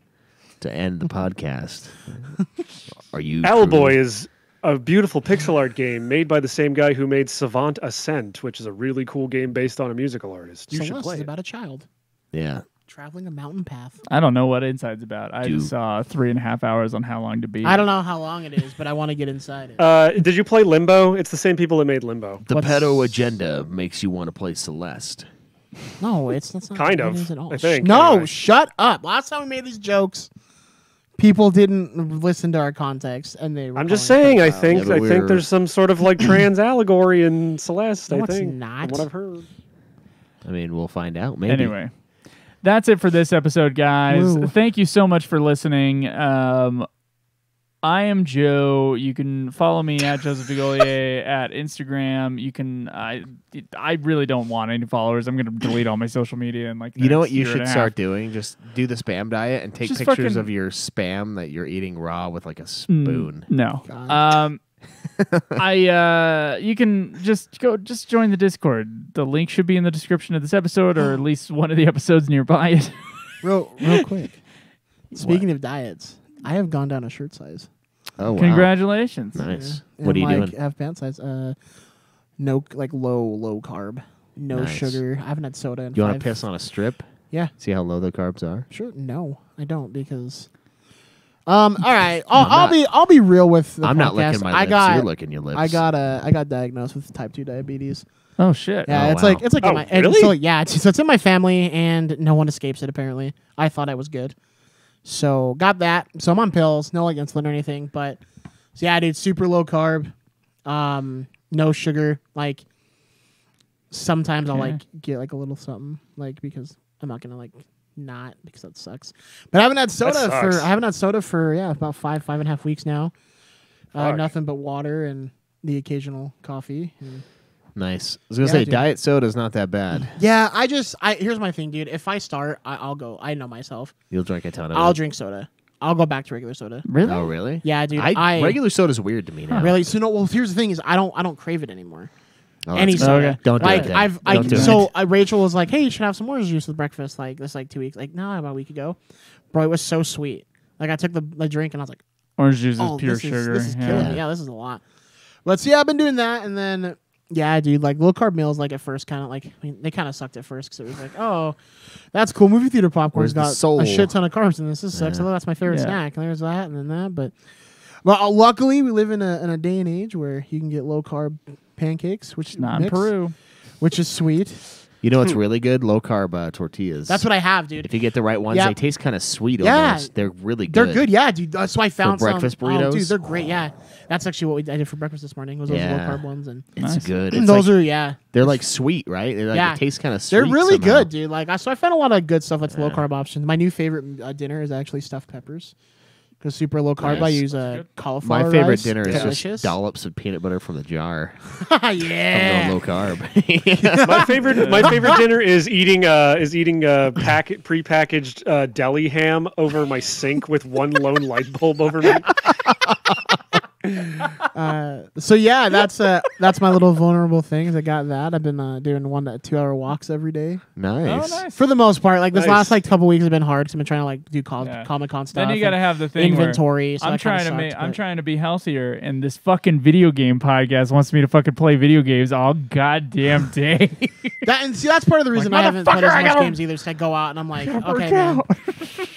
end the podcast. Are you Owlboy is a beautiful pixel art game made by the same guy who made Savant Ascent, which is a really cool game based on a musical artist. You should Celeste play is it. about a child Yeah. traveling a mountain path. I don't know what Inside's about. I Dude. just saw 3.5 hours on How Long to Beat. I don't know how long it is, but I want to get inside it. Did you play Limbo? It's the same people that made Limbo. The What's- pedo agenda makes you want to play Celeste. No, that's not Kind what of, it is at all. I think, No, anyway. shut up. Last time we made these jokes, people didn't listen to our context, and they were I'm just calling saying. I us out. think Yeah, but I think we're- there's some sort of like trans allegory in Celeste. No, I it's think. not. From what I've heard. I mean, we'll find out. Maybe. Anyway, that's it for this episode, guys. Woo. Thank you so much for listening. I am Joe. You can follow me at Joseph DeGolier at Instagram. You can. I really don't want any followers. I'm going to delete all my social media and like. You know what next you year and should a start half. doing? Just do the spam diet and take Just pictures fucking- of your spam that you're eating raw with like a spoon. No. God. You can just join the Discord. The link should be in the description of this episode, or at least one of the episodes nearby it. real quick. Speaking of diets, I have gone down a shirt size. Oh, wow. Congratulations. Nice. Yeah. What are you And, like, doing? have pant size. No, like low carb, no Nice. sugar. I haven't had soda in You want 5. to piss on a strip? Yeah, See how low the carbs are? sure. No, I don't because. All right, not- I'll be real with the I'm not licking podcast. my I lips. got You're licking your lips. I got diagnosed with type 2 diabetes. Oh shit. Yeah, Oh, it's wow. like Oh, in my and really? so yeah, so it's in my family and no one escapes it apparently. I thought I was good. So got that. So I'm on pills, no like insulin or anything, but so yeah, dude, super low carb, no sugar. Like sometimes I'll Okay. like get like a little something, like because I'm not gonna like not because that sucks. But I haven't had soda sucks. for about 5.5 weeks now. Fuck. Nothing but water and the occasional coffee. And Nice. I was going to Yeah, say, dude. diet soda's not that bad. yeah, here's my thing, dude. If I start, I'll go. I know myself. You'll drink a ton of I'll it. drink soda. I'll go back to regular soda. Really? Oh, really? Yeah, dude. I regular soda's weird to me now. really. So no. Well, here's the thing: is I don't crave it anymore. Oh, Any that's soda. Okay. Don't do like it then. I've Don't do so it. Rachel was like, "Hey, you should have some orange juice with breakfast." Like this, like 2 weeks. Like no, about a week ago, bro. It was so sweet. Like I took the drink and I was like, Orange juice is "Oh, pure this sugar. This is yeah. killing me. Yeah, this is a lot." But so yeah, I've been doing that, and then yeah, dude, like low carb meals. Like at first, kind of like they kind of sucked at first because it was like, "Oh, that's cool. Movie theater popcorn's Where's the got soul? a shit ton of carbs in this. This sucks. Yeah. Although that's my favorite Yeah. snack." And there's that, and then that. But well, luckily we live in a day and age where you can get low carb pancakes, which Not in mix, Peru. which is sweet. You know what's really good? Low carb tortillas. That's what I have, dude. If you get the right ones, Yeah. they taste kind of sweet Yeah. almost. They're really good. They're good, yeah, dude. That's why I found breakfast some. Oh, dude, burritos? they're great. Yeah, that's actually what I did for breakfast this morning. Was those low Yeah. carb ones, and It's Nice. good. It's those like, are yeah. they're like sweet, right? They're like, Yeah. It tastes kind of sweet. They're really somehow. good, dude. Like so I found a lot of good stuff that's low carb options. My new favorite dinner is actually stuffed peppers. Because super low carb, I Nice. use cauliflower. My favorite rice. dinner is Delicious. just dollops of peanut butter from the jar. yeah. I'm going low carb. My favorite dinner is eating prepackaged deli ham over my sink with one lone light bulb over me. So yeah, that's my little vulnerable things. I got that. I've been doing 1 to 2 hour walks every day Nice. Oh, nice. for the most part. Like this Nice. last like couple weeks have been hard because I've been trying to like do Yeah. Comic Con stuff. Then you got to and have the thing where inventory. So I'm that kinda trying to make. sucked, I'm but- trying to be healthier, and this fucking video game podcast wants me to fucking play video games all goddamn day. That and see that's part of the reason I haven't played as much games either. Is I go out and I'm like, okay, man.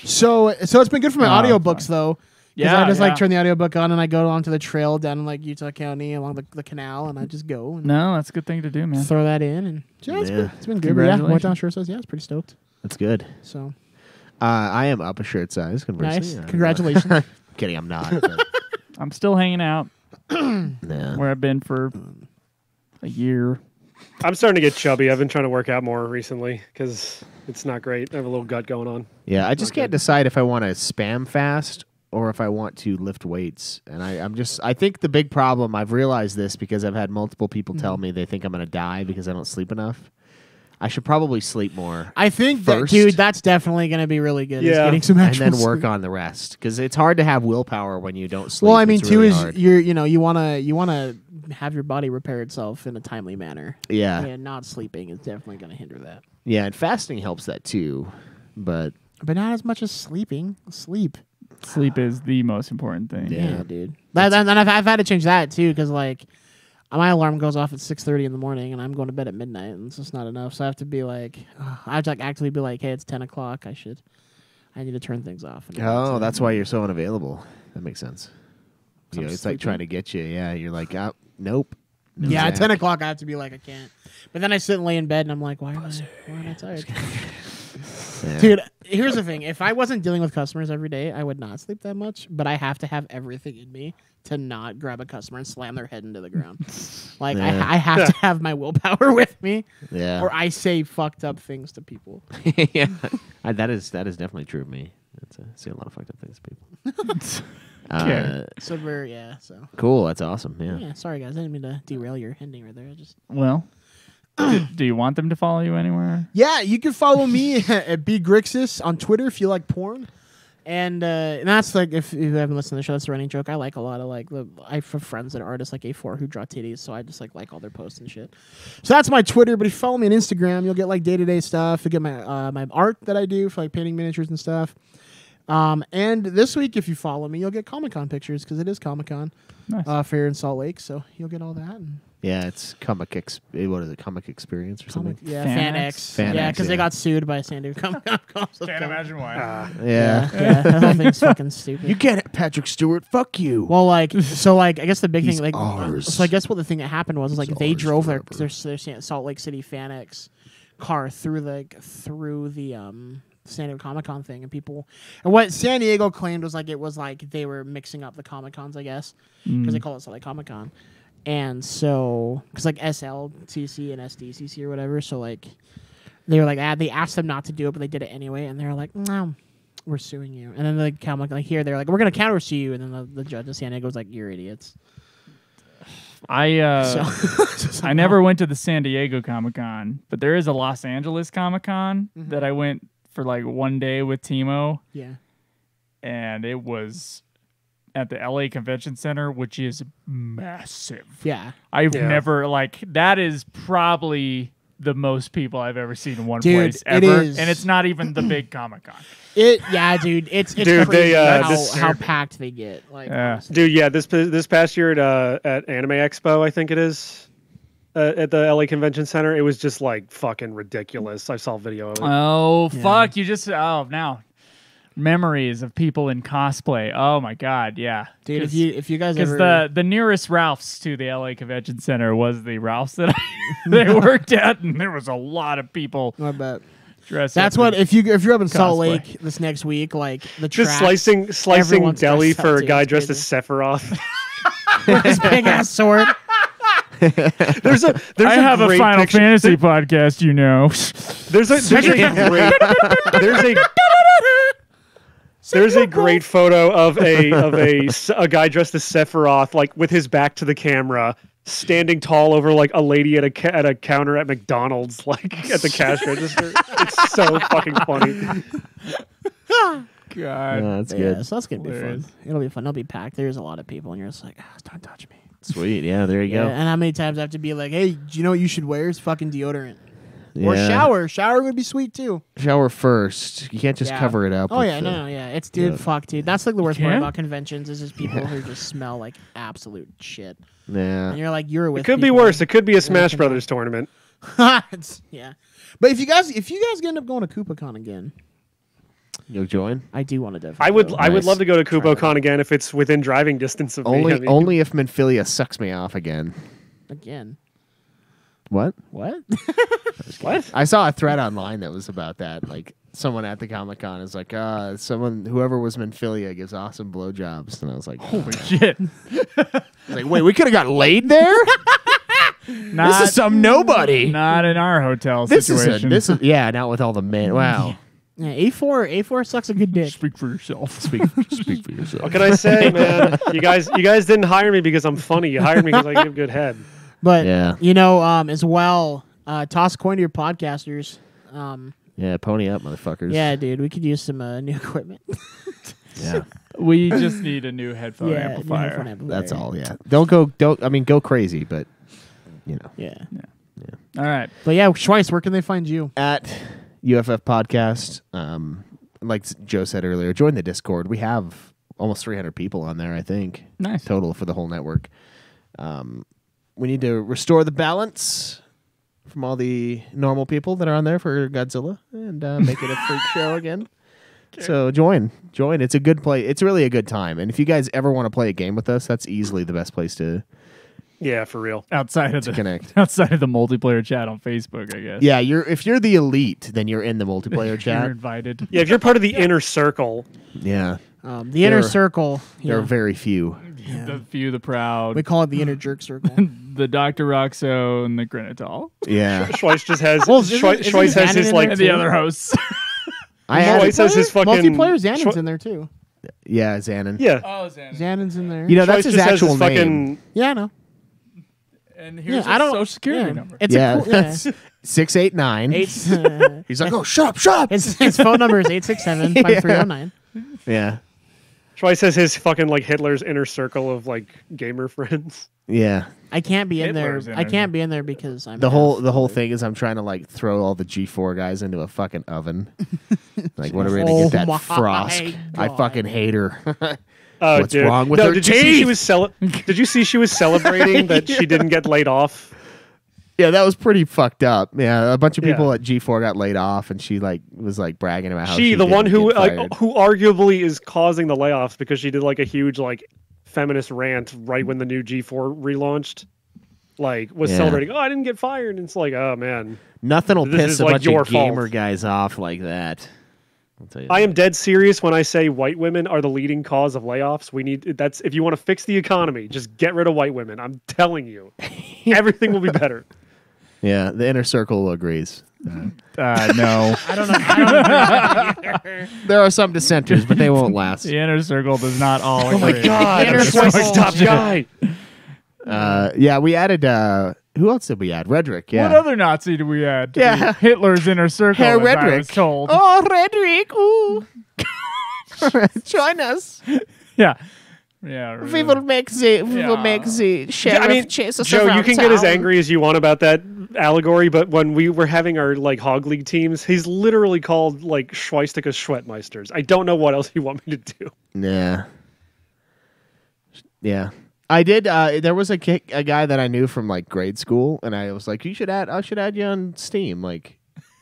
So it's been good for my Oh, audiobooks though. Because Yeah, I just yeah. like turn the audiobook on and I go onto the trail down in like Utah County along the canal and I just go and No, that's a good thing to do, man. throw that in and yeah, Yeah. it's been good. But yeah, went Congratulations. down Sure says yeah, it's pretty stoked. That's good. So I am up a shirt size. Conversely. nice, I'm congratulations. kidding, I'm not. But, I'm still hanging out nah. where I've been for a year. I'm starting to get chubby. I've been trying to work out more recently because it's not great. I have a little gut going on. Yeah, I just Not can't good. decide if I want to spam fast or if I want to lift weights. And I think the big problem, I've realized this because I've had multiple people tell me they think I'm going to die because I don't sleep enough. I should probably sleep more I think that First. dude, that's definitely gonna be really good. Is Yeah. getting some and actual then work sleep. on the rest because it's hard to have willpower when you don't sleep. Well, I mean, It's too really is hard. you wanna have your body repair itself in a timely manner. Yeah. And not sleeping is definitely gonna hinder that. Yeah, and fasting helps that too. But But not as much as sleeping. Sleep. Sleep is the most important thing. Yeah. Dude. And I've had to change that too because like my alarm goes off at 6:30 in the morning and I'm going to bed at midnight and it's just not enough. So I have to be like, I have to like actively be like, hey, it's 10 o'clock. I need to turn things off. oh, that's why you're so unavailable. That makes sense. So I'm It's like sleeping. trying to get you. Yeah, you're like, nope. No, Yeah, at Zach. 10 o'clock I have to be like, I can't. But then I sit and lay in bed and I'm like, why am I tired? Yeah. Dude, here's the thing. If I wasn't dealing with customers every day, I would not sleep that much. But I have to have everything in me to not grab a customer and slam their head into the ground. Like, Yeah. I have to have my willpower with me Yeah. or I say fucked up things to people. yeah, that is definitely true of me. I say a lot of fucked up things to people. Okay. So, so. Cool. That's awesome. Yeah. Yeah, sorry, guys. I didn't mean to derail your ending right there. I just... Well, do you want them to follow you anywhere? Yeah, you can follow me at bgrixis on Twitter if you like porn. And that's like, if you haven't listened to the show, that's a running joke. I like a lot of I have friends that are artists like A4 who draw titties, so I just like all their posts and shit. So that's my Twitter. But if you follow me on Instagram, you'll get like day-to-day stuff. You'll get my my art that I do for like painting miniatures and stuff. And this week, if you follow me, you'll get Comic-Con pictures because it is Comic-Con Nice. fair in Salt Lake. So you'll get all that. And Yeah, it's what is it? Comic Experience or something? yeah, Fan-X? FanX. Yeah, because yeah. they got sued by San Diego Comic-Con. Can't imagine why. Yeah. Yeah, that whole thing's fucking stupid. You get it, Patrick Stewart. Fuck you. Well, like, so, like, I guess the big He's thing, like, ours. so I guess what the thing that happened was, like, He's they ours drove their forever. Salt Lake City FanX car through the San Diego Comic-Con thing, and what San Diego claimed was like they were mixing up the Comic-Cons, I guess, because they call it Salt Lake Comic-Con, and so because like SLCC and SDCC or whatever, so like they were like they asked them not to do it, but they did it anyway, and they're like, no, we're suing you, and then the Comic like here they're like, we're gonna counter sue you, and then the judge in San Diego was like, you're idiots. I never went to the San Diego Comic-Con, but there is a Los Angeles Comic-Con that I went for like one day with Timo, Yeah. and it was at the LA Convention Center, which is massive. Yeah. I've Yeah. never that is probably the most people I've ever seen in one Dude, place it ever, is. and it's not even the big Comic-Con. Dude, it's Dude, crazy they, how packed they get. Like, Yeah. honestly. Dude, yeah, this past year at Anime Expo, I think it is, at the LA Convention Center, it was just like fucking ridiculous. I saw a video of it. Oh fuck! You just now memories of people in cosplay. Oh my god, yeah, Dude, if you guys because ever the nearest Ralph's to the LA Convention Center was the Ralph's that they worked at, and there was a lot of people I bet. dressed. That's up what in if you're up in Salt cosplay. Lake this next week, like the Just tracks, slicing everyone's deli dressed up for a too, guy it's dressed as crazy. Sephiroth. with his big ass sword. there's I have a great Final picture- Fantasy podcast, you know. There's a great photo of a guy dressed as Sephiroth, like with his back to the camera, standing tall over like a lady at a counter at McDonald's, like at the cash register. It's so fucking funny. God. that's Yeah, good. so that's gonna be fun. Hilarious. It'll be fun. It'll be packed. There's a lot of people, and you're just like, don't touch me. Sweet. Yeah, there you Yeah, go. and how many times I have to be like, hey, do you know what you should wear? It's fucking deodorant. Or Yeah. shower. Shower would be sweet too. Shower first. You can't just Yeah. cover it up. Oh with yeah, the- no, yeah. It's dude, Yeah. fuck, dude. That's like the worst part can't? about conventions is just people who just smell like absolute shit. Yeah. And you're like, you're with. It could be people. worse. It could be a Smash can- Brothers tournament. Yeah, but if you guys end up going to KoopaCon again, You'll join. I do want to definitely. I would go. I would Nice. love to go to KuboCon again if it's within driving distance of me. Only I mean, only if Minfilia sucks me off again. again. What? What? What? I saw a thread online that was about that. Like someone at the Comic-Con is like, whoever was Minfilia gives awesome blowjobs, and I was like, Holy shit. I was like, wait, we could have got laid there. Not, This is some nobody. Not in our hotel This is situation. yeah, not with all the men. Wow. Yeah, A4 sucks a good dick. Speak for yourself. Speak for yourself. What can I say, man? You guys didn't hire me because I'm funny. You hired me because I give good head. But Yeah. you know, as well, toss a coin to your podcasters. Yeah, pony up, motherfuckers. Yeah, dude, we could use some new equipment. Yeah. We just need a new headphone new amplifier. headphone amplifier. That's all. Yeah. Go crazy, but you know. Yeah. All right. But yeah, Schweiss, where can they find you? At UFF Podcast, like Joe said earlier, join the Discord. We have almost 300 people on there, I think. Nice. Total for the whole network. We need to restore the balance from all the normal people that are on there for Godzilla and make it a freak show again. So join. It's a good play. It's really a good time. And if you guys ever want to play a game with us, that's easily the best place to Yeah, for real. Outside of the connect. outside of the multiplayer chat on Facebook, I guess. Yeah, if you're the elite, then you're in the multiplayer You're chat. invited. Yeah, if you're part of the inner circle, Yeah. The inner circle. There are Yeah. very few. The few, the proud, We call it the inner jerk circle. the Dr. Roxo, and the Grenatol, Yeah. Schweiss just has Well, isn't Schweiss has Xanon his in like there and the other hosts. I Schweiss added, has his fucking Multiplayer Xanon's Schwe- in there too. yeah, Xanon. Yeah, Oh, Xanon. Xanon's in there. You know, that's Schweiss his just has actual his name. fucking yeah, I know. And Yeah, here's I his don't. social security yeah. number. It's Yeah. a cool, yeah. 689. Eight, He's like, oh, shut up. his phone number is 867-5309. Yeah. Schweiss has his fucking like Hitler's inner circle of like gamer friends. Yeah. I can't be in there. Hitler's in I it. can't be in there because I'm The whole half- thing is I'm trying to like throw all the G4 guys into a fucking oven. Like, when are we Oh gonna get my that Frost? I God. fucking hate her. Oh, What's dude. wrong with no, her did you see she teeth? was Did you see she was celebrating that she didn't get laid off? Yeah, that was pretty fucked up. Yeah, a bunch of people Yeah. at G4 got laid off, and she like was like bragging about how She, the one didn't who get fired. who arguably is causing the layoffs because she did like a huge like feminist rant right when the new G4 relaunched. Like was Yeah. celebrating. Oh, I didn't get fired. And it's like, oh man, Nothing will This piss is, a like, bunch your of gamer fault. guys off like that. I'll tell you I that. am dead serious when I say white women are the leading cause of layoffs. We need that's if you want to fix the economy, just get rid of white women. I'm telling you, everything will be better. Yeah, the inner circle agrees. No. I don't know. I don't know. There are some dissenters, but they won't last. The inner circle does not all Oh my agree. god, Inner that's my circle. top guy. Yeah, we added. Who else did we add? Redrick. Yeah. What other Nazi do we add? to Yeah. Hitler's inner circle, Herr as I was Redrick. told. Oh, Redrick. Ooh. Join us. Yeah. Yeah. We will make the sheriff I mean, chase us Joe, you around can get as town. angry as you want about that allegory, but when we were having our like Hog League teams, he's literally called like Schweistica Schwettmeisters. I don't know what else you want me to do. Yeah. Yeah. I did. There was a guy that I knew from like grade school, and I was like, I should add you on Steam. Like,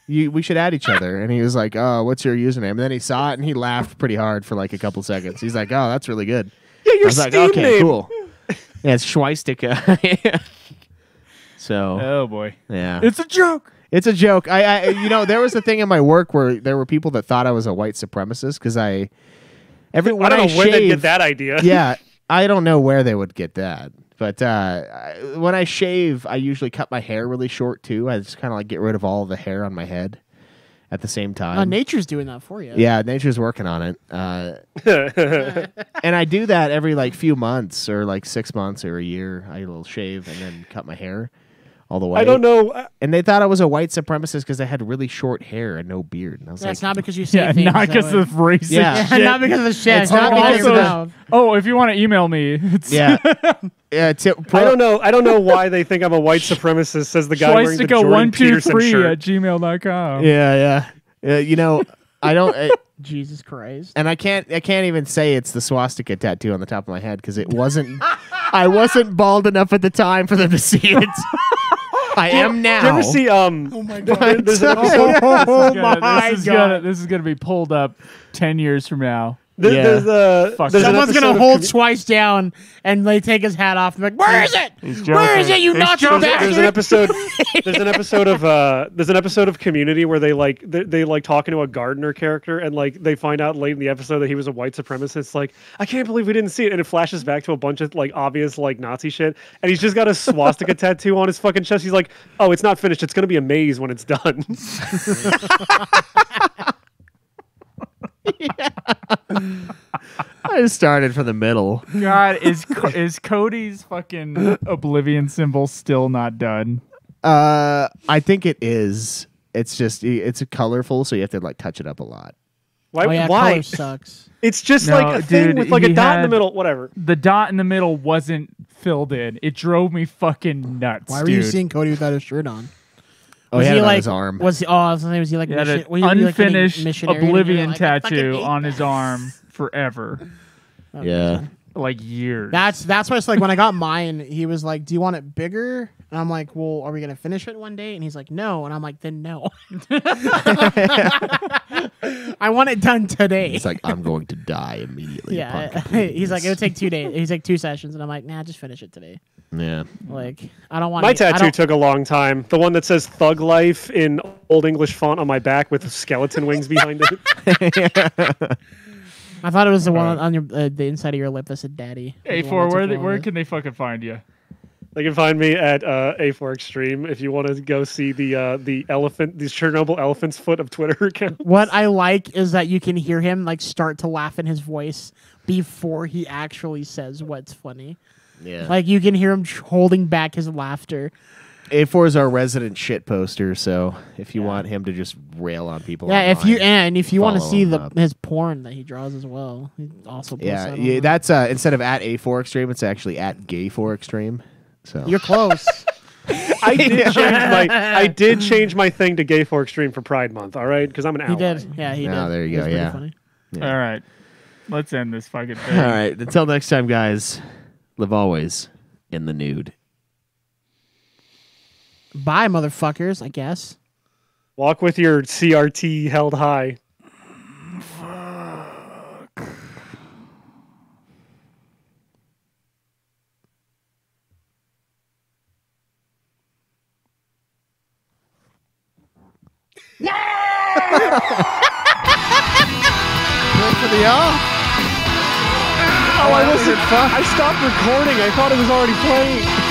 we should add each other. And he was like, oh, what's your username? And then he saw it, and he laughed pretty hard for like a couple seconds. He's like, oh, that's really good. Yeah, I your was like, Steam okay, name. cool. Yeah, it's Schweistica. So, Oh boy. yeah. It's a joke. It's a joke. I there was a thing in my work where there were people that thought I was a white supremacist because I don't know where they'd get that idea. Yeah, I don't know where they would get that. But when I shave, I usually cut my hair really short too. I just kind of like get rid of all the hair on my head at the same time. Nature's doing that for you. Yeah, nature's working on it. And I do that every like few months or like 6 months or a year. I will shave and then cut my hair all the way. I don't know. And they thought I was a white supremacist because I had really short hair and no beard. And I was That's like, not because you say Yeah, things not that because way. of racist Yeah. shit. Not because of the shit. It's It's not not because because of of- mouth. Oh, if you want to email me, it's yeah. Yeah, I don't know. I don't know why they think I'm a white supremacist. Says the guy wearing the Jordan Peterson Schweistica123 shirt. at gmail.com. Yeah. You know, I don't. Jesus Christ. And I can't even say it's the swastika tattoo on the top of my head because it wasn't. I wasn't bald enough at the time for them to see it. I am now. Did you ever see? Oh my god! There's an episode. This is gonna be pulled up 10 years from now. Yeah. There's a. Fuck. There's an Someone's episode gonna of hold commu- Twice down and they take his hat off and be like, "Where is it? Where is it? You Nazi bastard!" There's an episode. There's an episode of. There's an episode of Community where they like talking to a gardener character and like they find out late in the episode that he was a white supremacist. Like, I can't believe we didn't see it, and it flashes back to a bunch of like obvious like Nazi shit, and he's just got a swastika tattoo on his fucking chest. He's like, "Oh, it's not finished. It's gonna be a maze when it's done." I just started from the middle. God, is Cody's fucking Oblivion symbol still not done? I think it is. It's just it's colorful, so you have to like touch it up a lot. Why? Oh yeah, why? color sucks. It's just No, like a thing dude, with like a he dot in the had- middle. Whatever. The dot in the middle wasn't filled in. It drove me fucking nuts. Why were you dude. seeing Cody without his shirt on? Oh, he had it on his arm. Was he? Oh, I was gonna say, was he like He had mission, an was he, like, unfinished missionary and you're Oblivion like, I fucking tattoo hate on that. his arm forever, Yeah. like years. That's why it's like when I got mine, he was like, "Do you want it bigger?" And I'm like, "Well, are we gonna finish it one day?" And he's like, "No." And I'm like, "Then no." I want it done today. It's like I'm going to die immediately. yeah. upon completing He's like, this. "It would take 2 days." He's like 2 sessions, and I'm like, "Nah, just finish it today." Yeah. Like, I don't want My I tattoo don't- took a long time. The one that says "Thug Life" in Old English font on my back with skeleton wings behind it. I thought it was the one on your the inside of your lip that said "Daddy." A4, where can they fucking find you? They can find me at A4 Extreme if you want to go see the elephant, these Chernobyl elephant's foot of Twitter account. What I like is that you can hear him like start to laugh in his voice before he actually says what's funny. Yeah. Like you can hear him holding back his laughter. A4 is our resident shit poster, so if you want him to just rail on people, Yeah, if online, if you want to follow see him the up. his porn that he draws as well, he also posts that on that's instead of at A4 Extreme, it's actually at Gay4 Extreme. So You're close. I did change my thing to Gay for Extreme for Pride Month. All right, because I'm an ally. He did. Yeah, he did. there you It was go, pretty yeah. funny. All right. Let's end this fucking thing. all right, until next time, guys. Live always in the nude. Bye, motherfuckers. I guess. Walk with your CRT held high. For the Oh, I stopped recording. I thought it was already playing.